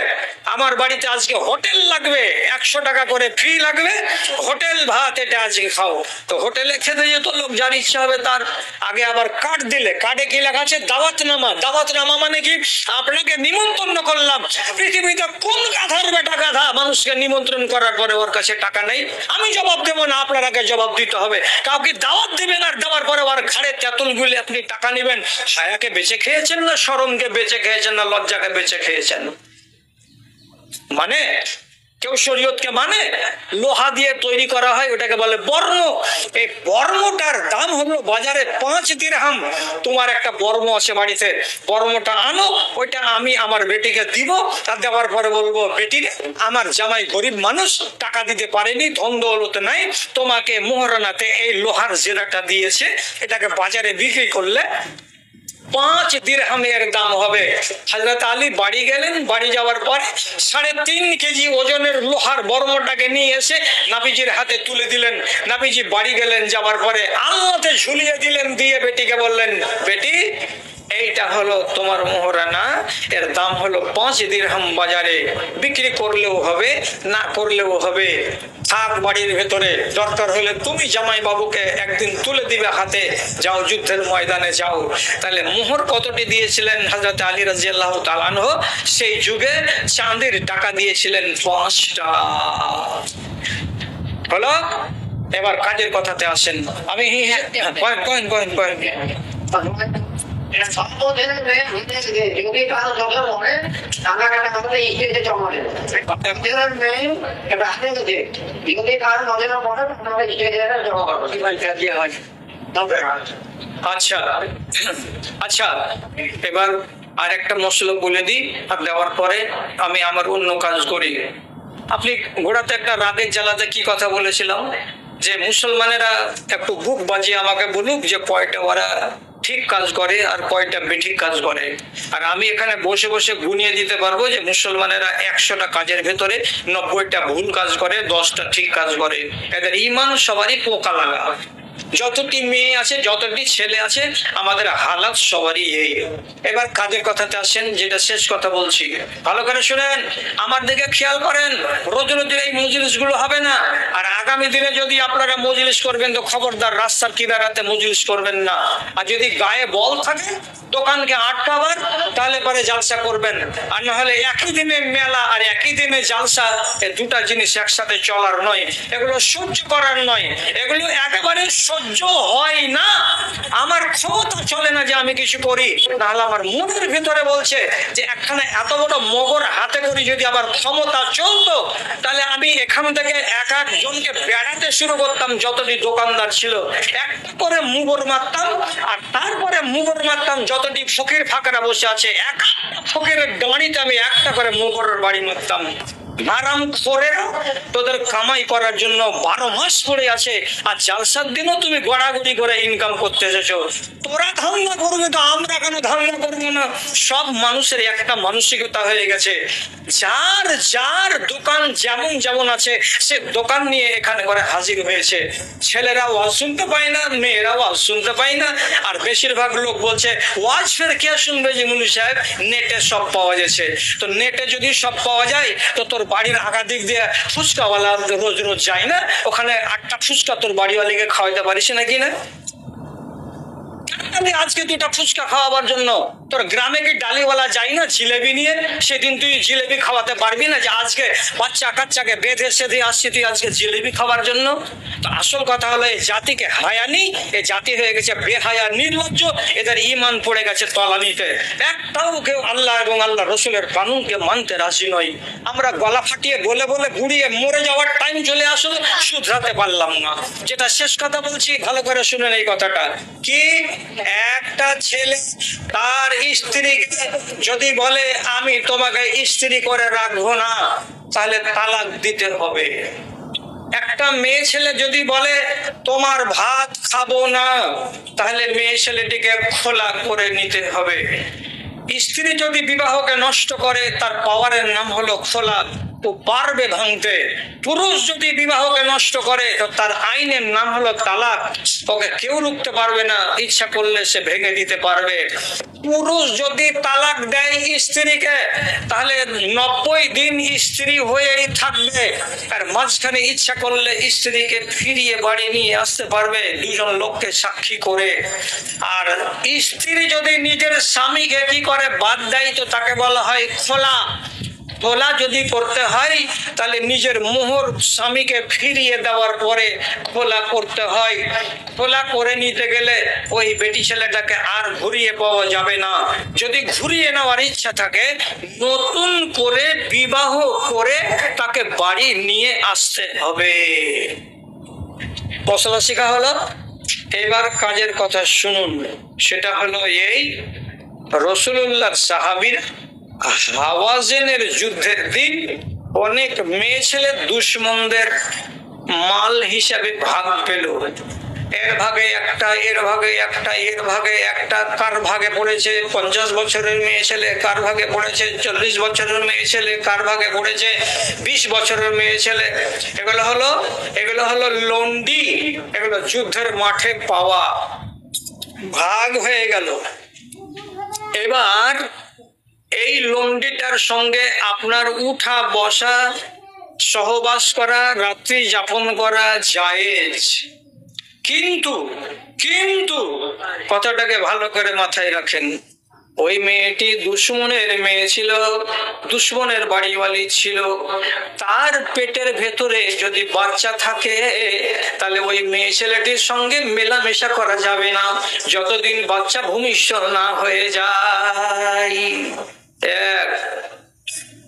আমার বাড়িতে আজকে হোটেল লাগবে, 100 টাকা করে ফ্রি লাগবে, হোটেল ভাত এটা আজকে খাও। তো হোটেলে খেতে যেত লোক, যার ইচ্ছা হবে তার। আগে আবার কার্ড দিলে, কার্ডে কি লেখা আছে? দাওয়াতনামা। দাওয়াতনামা মানে কি? আপনাকে নিমন্ত্রণ করলাম। পৃথিবীতে কোন গাধার বেটা গাধা মানুষকে নিমন্ত্রণ করার পরে ওর কাছে টাকা নেই? আমি জবাব দেবো না, আপনারাকে জবাব দিতে হবে। কাউকে দাওয়াত দিবেন আর দেওয়ার পরে ওর ঘাড়ে তেঁতুল গুলে আপনি টাকা নেবেন। হায়াকে বেঁচে খেয়েছেন না শরমকে বেঁচে খেয়েছেন না লজ্জাকে বেঁচে খেয়েছেন? মানে কেউ শরীয়তকে মানে? লোহা দিয়ে তৈরি করা হয়, ওটাকে বলে বর্ম। এই বর্মটার দাম হলো বাজারে 5 দিরহাম। তোমার একটা বর্ম আছে বাড়িতে, বর্মটা আনো, ওইটা আমি আমার বেটিকে দিব। তা দেওয়ার পরে বলবো, বেটি আমার জামাই গরিব মানুষ, টাকা দিতে পারেনি, ধন দৌলত নাই, তোমাকে মোহরানাতে এই লোহার জেরাটা দিয়েছে, এটাকে বাজারে বিক্রি করলে 5 দিরহামের দাম হবে। হযরত আলী বাড়ি গেলেন, বাড়ি যাওয়ার পরে 3.5 কেজি ওজনের লোহার বর্মটাকে নিয়ে এসে নাবিজির হাতে তুলে দিলেন। নাবিজি বাড়ি গেলেন, যাওয়ার পরে আলমাতে ঝুলিয়ে দিলেন, দিয়ে বেটিকে বললেন, বেটি এইটা হলো তোমার মোহরানা, এর দাম হলো 5 দিরহাম, বাজারে বিক্রি করলেও হবে না করলেও হবে, থাক বাড়ির ভেতরে, দরকার হলে তুমি জামাই বাবুকে একদিন তুলে দিবে হাতে, যাও যুদ্ধের ময়দানে যাও। তাহলে মোহর কতটি দিয়েছিলেন হযরত আলী রাদিয়াল্লাহু তাআলা আনহু? সেই যুগে চাঁদের টাকা দিয়েছিলেন 5টা। হলো? এবার কাজের কথাতে আসেন। আমি সম্বোধনের মেয়ে যদি কারো চোখে মনে টাকা কাটা আমাদের স্টেজে জমা দেবে মেয়ে রাতে যদি কারো নজরে পড়ে আমাদের স্টেজে জমা করবো আচ্ছা আচ্ছা, এবার আর একটা মশলা বলে দিই, আর দেওয়ার পরে আমি আমার অন্য কাজ করি। আপনি ঘোড়াতে একটা রাগের জ্বালাতে কি কথা বলেছিলাম যে মুসলমানেরা একটু বুক বাজিয়ে আমাকে বলুক যে কয়টা ওরা ঠিক কাজ করে আর কয়টা বেঠিক কাজ করে, আর আমি এখানে বসে বসে গুনিয়ে দিতে পারবো যে মুসলমানেরা 100টা কাজের ভেতরে 90টা ভুল কাজ করে, 10টা ঠিক কাজ করে। এদের ইমান সবারই পোকা লাগা। যতটি মেয়ে আছে, যতটি ছেলে আছে, আমাদের হালাত সবারই এই। এবার কাজের কথাতে আসেন, যেটা শেষ কথা বলছি, ভালো করে শুনেন, আমার দিকে খেয়াল করেন। রোজ রোজ এই মজলিস গুলো হবে না। আর আগামী দিনে যদি আপনারা মজলিস করবেন তো খবরদার রাস্তার কিনারাতে মজলিস করবেন না। আর যদি গায়ে বল থাকে দোকানকে আটকাবার, তাহলে পরে জালসা করবেন। আর না হলে একই দিনে মেলা আর একই দিনে জালসা, এই দুটা জিনিস একসাথে চলার নয়, এগুলো সহ্য করার নয়, এগুলো একেবারে সহ্য হয় না। আমার ক্ষমতা চলে না যে আমি কিছু করি, তাহলে আমার মনের ভিতরে বলছে যে একখানে এত বড় মগর হাতে করে যদি আমার ক্ষমতা চলতো, তাহলে আমি এখান থেকে এক একজনকে বেড়াতে শুরু করতাম, যতটি দোকানদার ছিল একটা করে মুগর মারতাম, আর তারপরে মুগর মারতাম যতটি ফকির ফাঁকরা বসে আছে, এক ফকিরের দাঁড়িতে আমি একটা করে মুগরের বাড়ি মারতাম। আরাম করে তোদের কামাই করার জন্য 12 মাস পড়ে আছে, আর জালসার দিনও তুমি গড়াগড়ি করে ইনকাম করতে এসেছো। তোরা ধান্দা করবে তো আমরা কেন ধান্দা করবো না? সব মানুষের একটা মানসিকতা হয়ে গেছে, যার যার দোকান যেমন যেমন আছে সে দোকান নিয়ে এখানে করে হাজির হয়েছে। ছেলেরা ওয়াজ শুনতে পায় না, মেয়েরা ওয়াজ শুনতে পায় না, আর বেশিরভাগ লোক বলছে ওয়াজ ফের কে শুনবে যে মুনি সাহেব, নেটে সব পাওয়া যাচ্ছে। তো নেটে যদি সব পাওয়া যায় তো তোর বাড়ির আগা দিক দিয়ে ফুচকাওয়ালা রোজ রোজ যায় না, ওখানে 8টা ফুচকা তোর বাড়িওয়ালিকে খাওয়াইতে পারিস নাকি না? আমি আজকে 2টা ফুচকা খাওয়াবার জন্য তোর গ্রামে কি ডালিওয়ালা যাই না জিলেবি নিয়ে? সেদিন তুই জিলেবি খাওয়াতে পারবি না যে আজকে বাচ্চা কাচ্চাকে বেঁধে সেধে আসছি তুই আজকে জিলেবি খাওয়ার জন্য? তো আসল কথা হলো এই জাতিকে হায়া নেই, এই জাতি হয়ে গেছে বেহায়া নির্লজ্জ, এদের ইমান পড়ে গেছে তলানিতে। একটাও কেউ আল্লাহ এবং আল্লাহ রসুলের কানুনকে মানতে রাজি নয়। আমরা গলা ফাটিয়ে বলে বলে ঘুরিয়ে মরে যাওয়ার টাইম চলে আসলো, শুধরাতে পারলাম না। যেটা শেষ কথা বলছি, ভালো করে শুনেন এই কথাটা কি, একটা ছেলে তার স্ত্রীকে যদি বলে আমি তোমাকে স্ত্রী করে রাখবো না, তাহলে তালাক দিতে হবে। একটা মেয়ে ছেলে যদি বলে তোমার ভাত খাবো না, তাহলে মেয়ে ছেলেটিকে খোলা করে নিতে হবে। স্ত্রী যদি বিবাহকে নষ্ট করে তার পাওয়ারের নাম হলো খোলা, ও পারবে ভাঙতে। পুরুষ যদি বিবাহকে নষ্ট করে তো তার আইনের নাম হলো তালাক, ওকে কেউ রুখতে পারবে না, ইচ্ছা করলে সে ভেঙে দিতে পারবে। পুরুষ যদি তালাক দেয় স্ত্রীকে, তাহলে 90 দিন স্ত্রী হয়েই থাকবে, আর মাঝখানে ইচ্ছা করলে স্ত্রীকে ফিরিয়ে বাড়ি নিয়ে আসতে পারবে 2জন লোককে সাক্ষী করে। আর স্ত্রী যদি নিজের স্বামীকে কি করে বাদ দেয় তো তাকে বলা হয় খোলা। খোলা যদি করতে হয় তাহলে নিজের মোহর স্বামীকে ফিরিয়ে দেওয়ার পরে খোলা করতে হয়। খোলা করে নিতে গেলে ওই বেটি ছেলেটাকে আর ঘুরিয়ে পাওয়া যাবে না। যদি ঘুরিয়ে নেওয়ার ইচ্ছা থাকে নতুন করে বিবাহ করে তাকে বাড়ি নিয়ে আসতে হবে। মশলা শেখা হলো। এবার কাজের কথা শুনুন, সেটা হলো এই, রাসূলুল্লাহ সাহাবীর হাওয়াযিনের যুদ্ধের দিন অনেক মেয়ে ছেলে দুশমনদের মাল হিসাবে ভাগ পেল। এর ভাগে একটা, এর ভাগে একটা, এর ভাগে একটা, কার ভাগে পড়েছে 50 বছরের মেয়ে ছেলে, কার ভাগে পড়েছে 40 বছরের মেয়ে ছেলে, কার ভাগে পড়েছে 20 বছরের মেয়ে ছেলে। এগুলো হলো লন্ডি, এগুলো যুদ্ধের মাঠে পাওয়া। ভাগ হয়ে গেল। এবার এই লন্ডিটার সঙ্গে আপনার উঠা বসা, সহবাস করা, রাত্রি যাপন করা জায়েজ, কিন্তু কথাটাকে ভালো করে মাথায় রাখেন, ওই মেয়েটি দুশ্মনের মেয়ে ছিল, দুশ্মনের বাড়িওয়ালি ছিল। তার পেটের ভেতরে যদি বাচ্চা থাকে তাহলে ওই মেয়ে ছেলেটির সঙ্গে মেলামেশা করা যাবে না যতদিন বাচ্চা ভূমিষ্ঠ না হয়ে যায়। এক,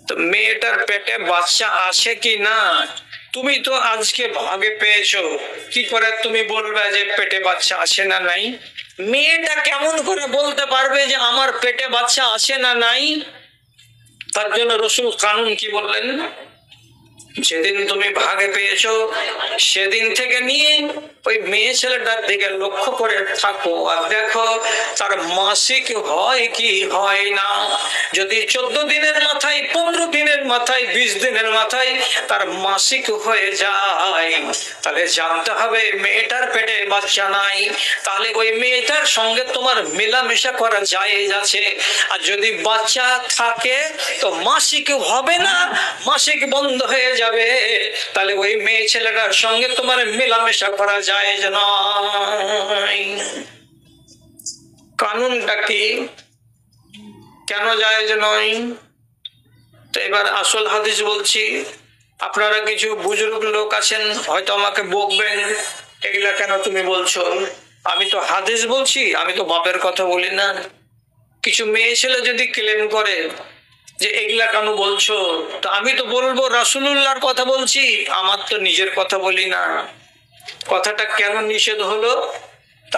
তো মেয়েটার পেটে বাচ্চা আছে কি না তুমি তো আজকে ভাগে পেয়েছো, কি করে তুমি বলবে যে পেটে বাচ্চা আছে না নাই? মেয়েটা কেমন করে বলতে পারবে যে আমার পেটে বাচ্চা আছে না নাই? তার জন্য রসুল কানুন কি বললেন, যেদিন তুমি ভাগে পেয়েছো সেদিন থেকে নিয়ে ওই মেয়ে ছেলেটার দিকে লক্ষ্য করে থাকো আর দেখো তার মাসিক হয় কি হয় না। যদি 14 দিনের মাথায়, 15 দিনের মাথায়, 20 দিনের মাথায় তার মাসিক হয়ে যায় তাহলে জানতে হবে মেয়েটার পেটে বাচ্চা নাই, তাহলে ওই মেয়েটার সঙ্গে তোমার মেলামেশা করা জায়েজ আছে। আর যদি বাচ্চা থাকে তো মাসিক হবে না, মাসিক বন্ধ হয়ে যাবে, তাহলে ওই মেয়ে ছেলেটার সঙ্গে তোমার মেলামেশা করা জায়েজ নয়। কানুনটা কি, কেন জায়েজ নয়? তো এবার আসল হাদিস বলছি। আপনারা কিছু বুজুর্গ লোক আছেন হয়তো আমাকে বকবেন, এগুলা কেন তুমি বলছো? আমি তো হাদিস বলছি, আমি তো বাপের কথা বলি না। কিছু মেয়ে ছেলে যদি ক্লেম করে যে এগুলা কেন বলছো, তো আমি তো বলবো রাসূলুল্লাহর কথা বলছি, আমার তো নিজের কথা বলি না। কথাটা কেন নিষেধ হলো?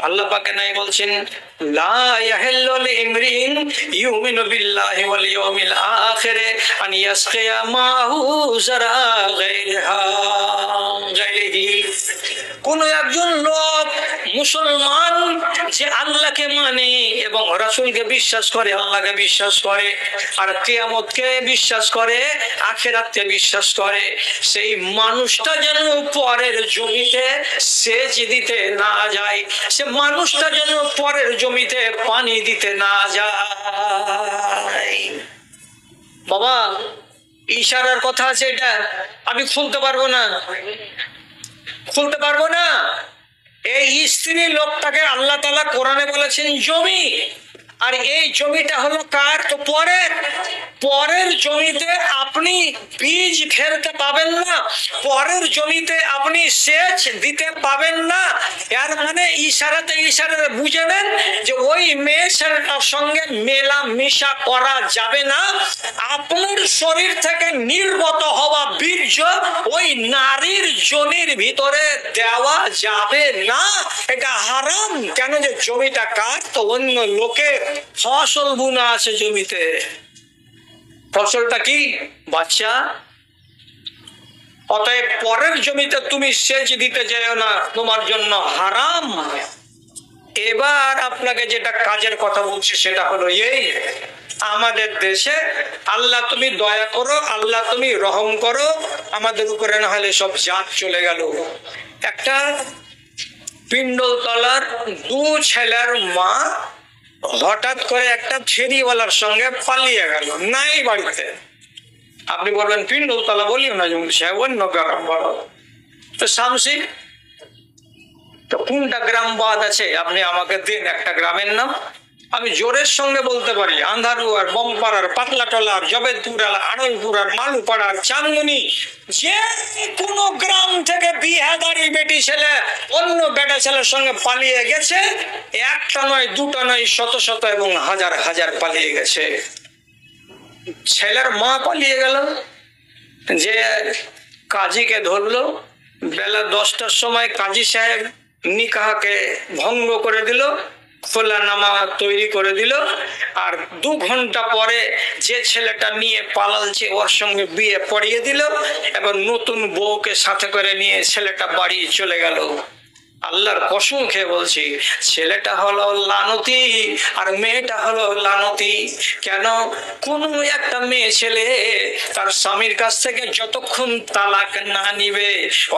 আল্লাহ পাকে নাই বলছেন লা ইয়াহিল্লু লিমরিন ইউমিনু বিল্লাহি ওয়াল ইয়াউমিল আখির আন ইয়াসকিয়া মাহু যারা গায়রিহি। কোন একজন লোক মুসলমান যে আল্লাহকে মানে এবং রাসূলকে বিশ্বাস করে, আল্লাহকে বিশ্বাস করে আর কিয়ামতকে বিশ্বাস করে, আখিরাতকে বিশ্বাস করে, সেই মানুষটা যেন পরের জমিতে সেচ দিতে না যায়, সে মানুষটা যেন পরের জমিতে পানি দিতে না যায়। বাবা ইশারার কথা আছে, এটা আমি খুলতে পারবো না, খুলতে পারবো না। এই স্ত্রী লোকটাকে আল্লাহ তাআলা কোরআনে বলেছেন জমি, আর এই জমিটা হলো কার? তো পরের জমিতে আপনি বীজ ফেলতে পাবেন না, পরের জমিতে আপনি সেচ দিতে পাবেন না। এর মানে ইশারাতে বুঝে নেন যে ওই মেয়ে ছেলেটার সঙ্গে মেলামেশা করা যাবে না। আপনার শরীর থেকে নির্গত হওয়া বীর্য ওই নারীর জমির ভিতরে দেওয়া যাবে না, এটা হারাম। কেন? যে জমিটা কার? তো অন্য লোকের ফসল বুনা আছে জমিতে। ফসলটা কি? বাচ্চা। অতএব পরের জমিতে তুমি সেচ দিতে যাও না, তোমার জন্য হারাম। এবার আপনাকে যেটা কাজের কথা বলছি সেটা হলো এই, আমাদের দেশে আল্লাহ তুমি দয়া করো, আল্লাহ তুমি রহম করো আমাদের উপরে, না হলে সব জাত চলে গেল। একটা পিণ্ডলতলার 2 ছেলের মা হঠাৎ করে একটা ফেরিওয়ালার সঙ্গে পালিয়ে গেল, নাই বাড়িতে। আপনি বলবেন পিণ্ডলতলা বলিও না অন্য গ্রাম বড়, তো শামসি তো কোনটা গ্রাম বাদ আছে আপনি আমাকে দিন একটা গ্রামের নাম, আমি জোরের সঙ্গে বলতে পারি। আন্ধারুয়ার, বমপাড়ার, পাতলাটলার, জবেদপুরার, আড়লপুরার, মালুপাড়ার, চান্দনি, যে কোনো গ্রাম থেকে বিহাদারি বেটি ছেলে অন্য বেটা ছেলের সঙ্গে পালিয়ে গেছে, একটা নয়, দুটা নয়, শত শত এবং হাজার হাজার পালিয়ে গেছে। ছেলের মা পালিয়ে গেল, যে কাজীকে ধরলো, বেলা 10টার সময় কাজী সাহেব নিকাহকে ভঙ্গ করে দিল, খোলা নামা তৈরি করে দিল, আর 2 ঘন্টা পরে যে ছেলেটা নিয়ে পালালছে ওর সঙ্গে বিয়ে পড়িয়ে দিল, এবার নতুন বউকে সাথে করে নিয়ে ছেলেটা বাড়ি চলে গেল। আল্লাহর কসম খেয়ে বলছি, ছেলেটা হলো লানতি আর মেয়েটা হলো লানতি। কেন? কোন একটা মেয়ে ছেলে তার স্বামীর কাছ থেকে যতক্ষণ তালাক না নিবে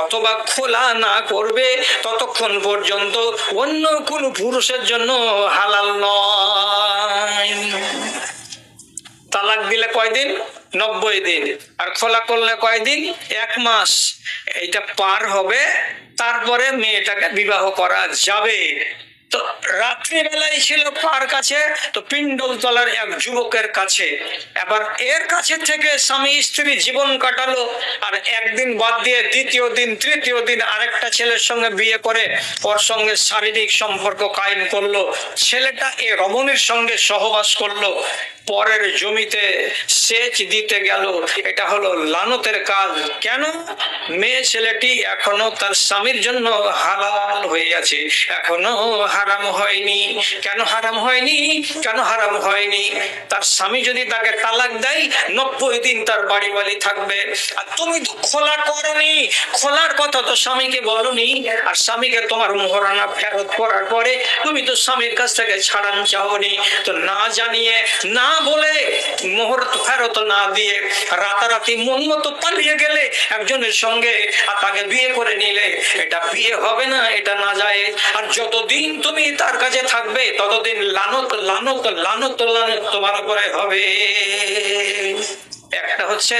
অথবা খোলা না করবে ততক্ষণ পর্যন্ত অন্য কোন পুরুষের জন্য হালাল নয়। তালাক দিলে কয়দিন? 90 দিন। আর খোলা করলে কয়দিন? 1 মাস। এইটা পার হবে, তারপরে মেয়েটাকে বিবাহ করা যাবে। তো রাত্রিবেলায় ছিল কার কাছে? তো পিণ্ডলতলার এক যুবকের কাছে। এবার এর কাছে থেকে স্বামী স্ত্রী জীবন কাটালো, আর একদিন বাদ দিয়ে দ্বিতীয় দিন তৃতীয় দিন আরেকটা ছেলের সঙ্গে বিয়ে করে ওর সঙ্গে শারীরিক সম্পর্ক কায়েম করলো। ছেলেটা এ রমণীর সঙ্গে সহবাস করলো, পরের জমিতে সেচ দিতে গেল। এটা হলো লানতের কাজ। কেন? মেয়ে ছেলেটি এখনো তার স্বামীর জন্য হালাল হয়ে আছে, এখনো হারাম হয়নি। কেন হারাম হয়নি? কেন হারাম হয়নি? তার স্বামী যদি তাকে তালাক দেয় 90 দিন তার বাড়ি বাড়ি থাকবে। আর তুমি তো খোলা করনি, খোলার কথা তো স্বামীকে বলনি। আর স্বামীকে তোমার মোহরানা ফেরত করার পরে তুমি তো স্বামীর কাছ থেকে ছাড়ান চাওনি। তো না জানিয়ে, না বলে, মোহর ফেরত না দিয়ে রাতারাতি মন মতো পালিয়ে গেলে একজনের সঙ্গে, আর তাকে বিয়ে করে নিলে, এটা বিয়ে হবে না, এটা না যায়। আর যতদিন তুমি তার কাছে থাকবে ততদিন লানত লানত লানত লানত তোমার উপরে হবে। একটা হচ্ছে,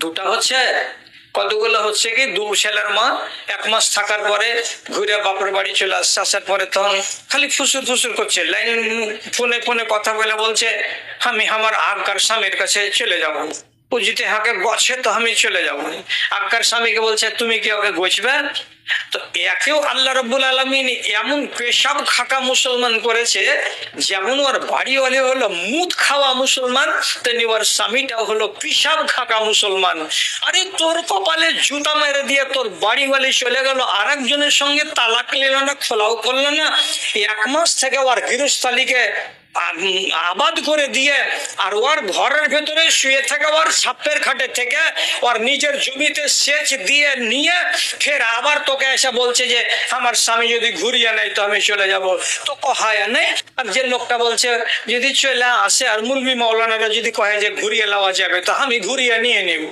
দুটা হচ্ছে, কতগুলো হচ্ছে কি, 2 ছেলের মা 1 মাস থাকার পরে ঘুরে বাপের বাড়ি চলে আসছে। আসার পরে তখন খালি ফুসুর ফুসুর করছে, লাইন ফোনে ফোনে কথা বলে বলছে আমি আমার আগকার স্বামীর কাছে চলে যাবো। ও যদি হাকে গছে তো আমি চলে যাবো। আগকার স্বামীকে বলছে তুমি কি ওকে গছবে? তো একেও আল্লাহ রাব্বুল আলামিন এমন পেশাব খাকা মুসলমান করেছে, যেমন ওর বাড়িওয়ালি হলো মুদ খাওয়া মুসলমান, তেমনি ওর স্বামীটাও হলো পেশাব খাকা মুসলমান। আরে তোর কপালে জুতা মেরে দিয়ে তোর বাড়িওয়ালি চলে গেল, আর একজনের সঙ্গে তালাক নিল না, খোলাও করলো না। 1 মাস থেকে ওর গৃহস্থালীকে আবাদ করে দিয়ে, আর ওর ঘরের ভেতরে শুয়ে থাকা ওর ছাপের খাটে থেকে ওর নিজের জমিতে সেচ দিয়ে নিয়ে ফের আবার তোকে এসে বলছে যে আমার স্বামী যদি ঘুরিয়ে নেয় তো আমি চলে যাব। তো কহায় নেই। আর যে লোকটা বলছে যদি চলে আসে, আর মুরবি মাওলানারা যদি কহে যে ঘুরিয়ে নেওয়া যাবে তো আমি ঘুরিয়ে নিয়ে নেব।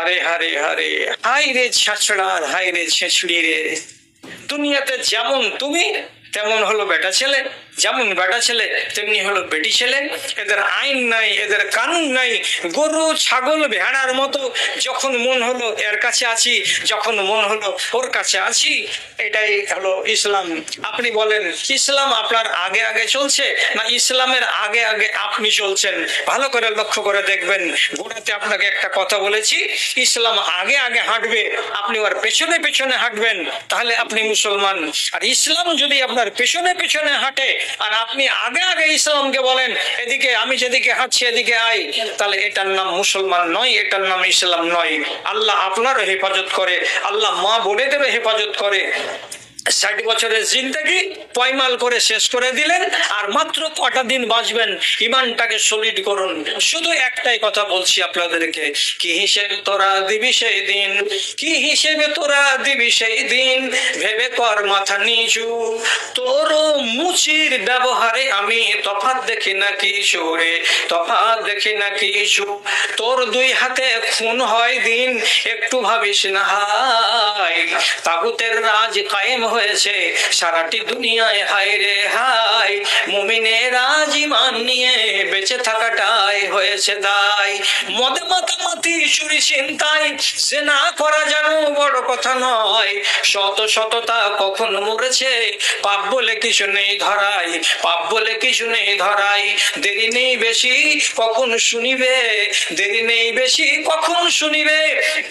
আরে হারে হারে, হাই রে ছাছড়া, হাই রে ছেছড়ি রে। দুনিয়াতে যেমন তুমি তেমন হলো বেটা ছেলে, যেমন বেটা ছেলে তেমনি হলো বেটি ছেলে। এদের আইন নাই, এদের কানুন নাই। গরু ছাগল ভেড়ার মতো যখন মন হলো এর কাছে আছি, যখন মন হলো ওর কাছে আছি। এটাই হলো ইসলাম। আপনি বলেন ইসলাম আপনার আগে আগে চলছে না ইসলামের আগে আগে আপনি চলছেন? ভালো করে লক্ষ্য করে দেখবেন। গোড়াতে আপনাকে একটা কথা বলেছি, ইসলাম আগে আগে হাঁটবে, আপনি ওর পেছনে পেছনে হাঁটবেন, তাহলে আপনি মুসলমান। আর ইসলাম যদি আপনার পেছনে পেছনে হাঁটে আর আপনি আগে আগে ইসলামকে বলেন এদিকে, আমি যেদিকে হাঁটছি এদিকে আই, তাহলে এটার নাম মুসলমান নয়, এটার নাম ইসলাম নয়। আল্লাহ আপনারও হেফাজত করে, আল্লাহ মা বোনেদেরও হেফাজত করে। 60 বছরের জিন্দেগি পয়মাল করে শেষ করে দিলেন, আর মাত্র কটা দিন বাঁচবেন। ইমানটাকে সলিড করুন। শুধু একটাই কথা বলছি আপনাদেরকে, কি হিসেবে তোরা দিবি সেই দিন, কি হিসেবে তোরা দিবি সেই দিন, ভেবে কর মাথা নিচু। তোর মুচির ব্যবহারে আমি তফাৎ দেখি না কিছু রে, তফাৎ দেখি না কিছু। তোর 2 হাতে খুন হয় দিন, একটু ভাবিস না হাই। তাগুতের রাজ কায়েম হয়েছে সারাটি দুনিয়ায়, হায় রে হায়। মুমিনের রাজ ইমান নিয়ে বেঁচে থাকাটাই হয়েছে দায়। মদে মাতামাতি চুরি ছিনতাই জেনা করা যেন বড় কথা নয়। শত শততা কখন মরেছে, পাপ বলে কিছু নেই ধরাই, পাপ বলে কিছু নেই ধরাই। দেরি নেই বেশি কখন শুনিবে, দেরি নেই বেশি কখন শুনিবে,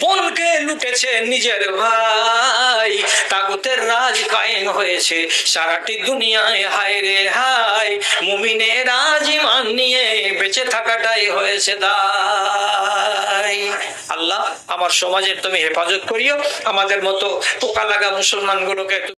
বোনকে লুটেছে নিজের ভাই। তাগুতের রাজ কায়েম হয়েছে সারাটি দুনিয়ায়, হায় রে হায়। মুমিনের রাজ ইমান নিয়ে বেঁচে থাকাটাই হয়েছে দায়। আল্লাহ আমার সমাজের তুমি হেফাজত করিও, আমাদের মতো পোকা লাগা মুসলমান গুলোকে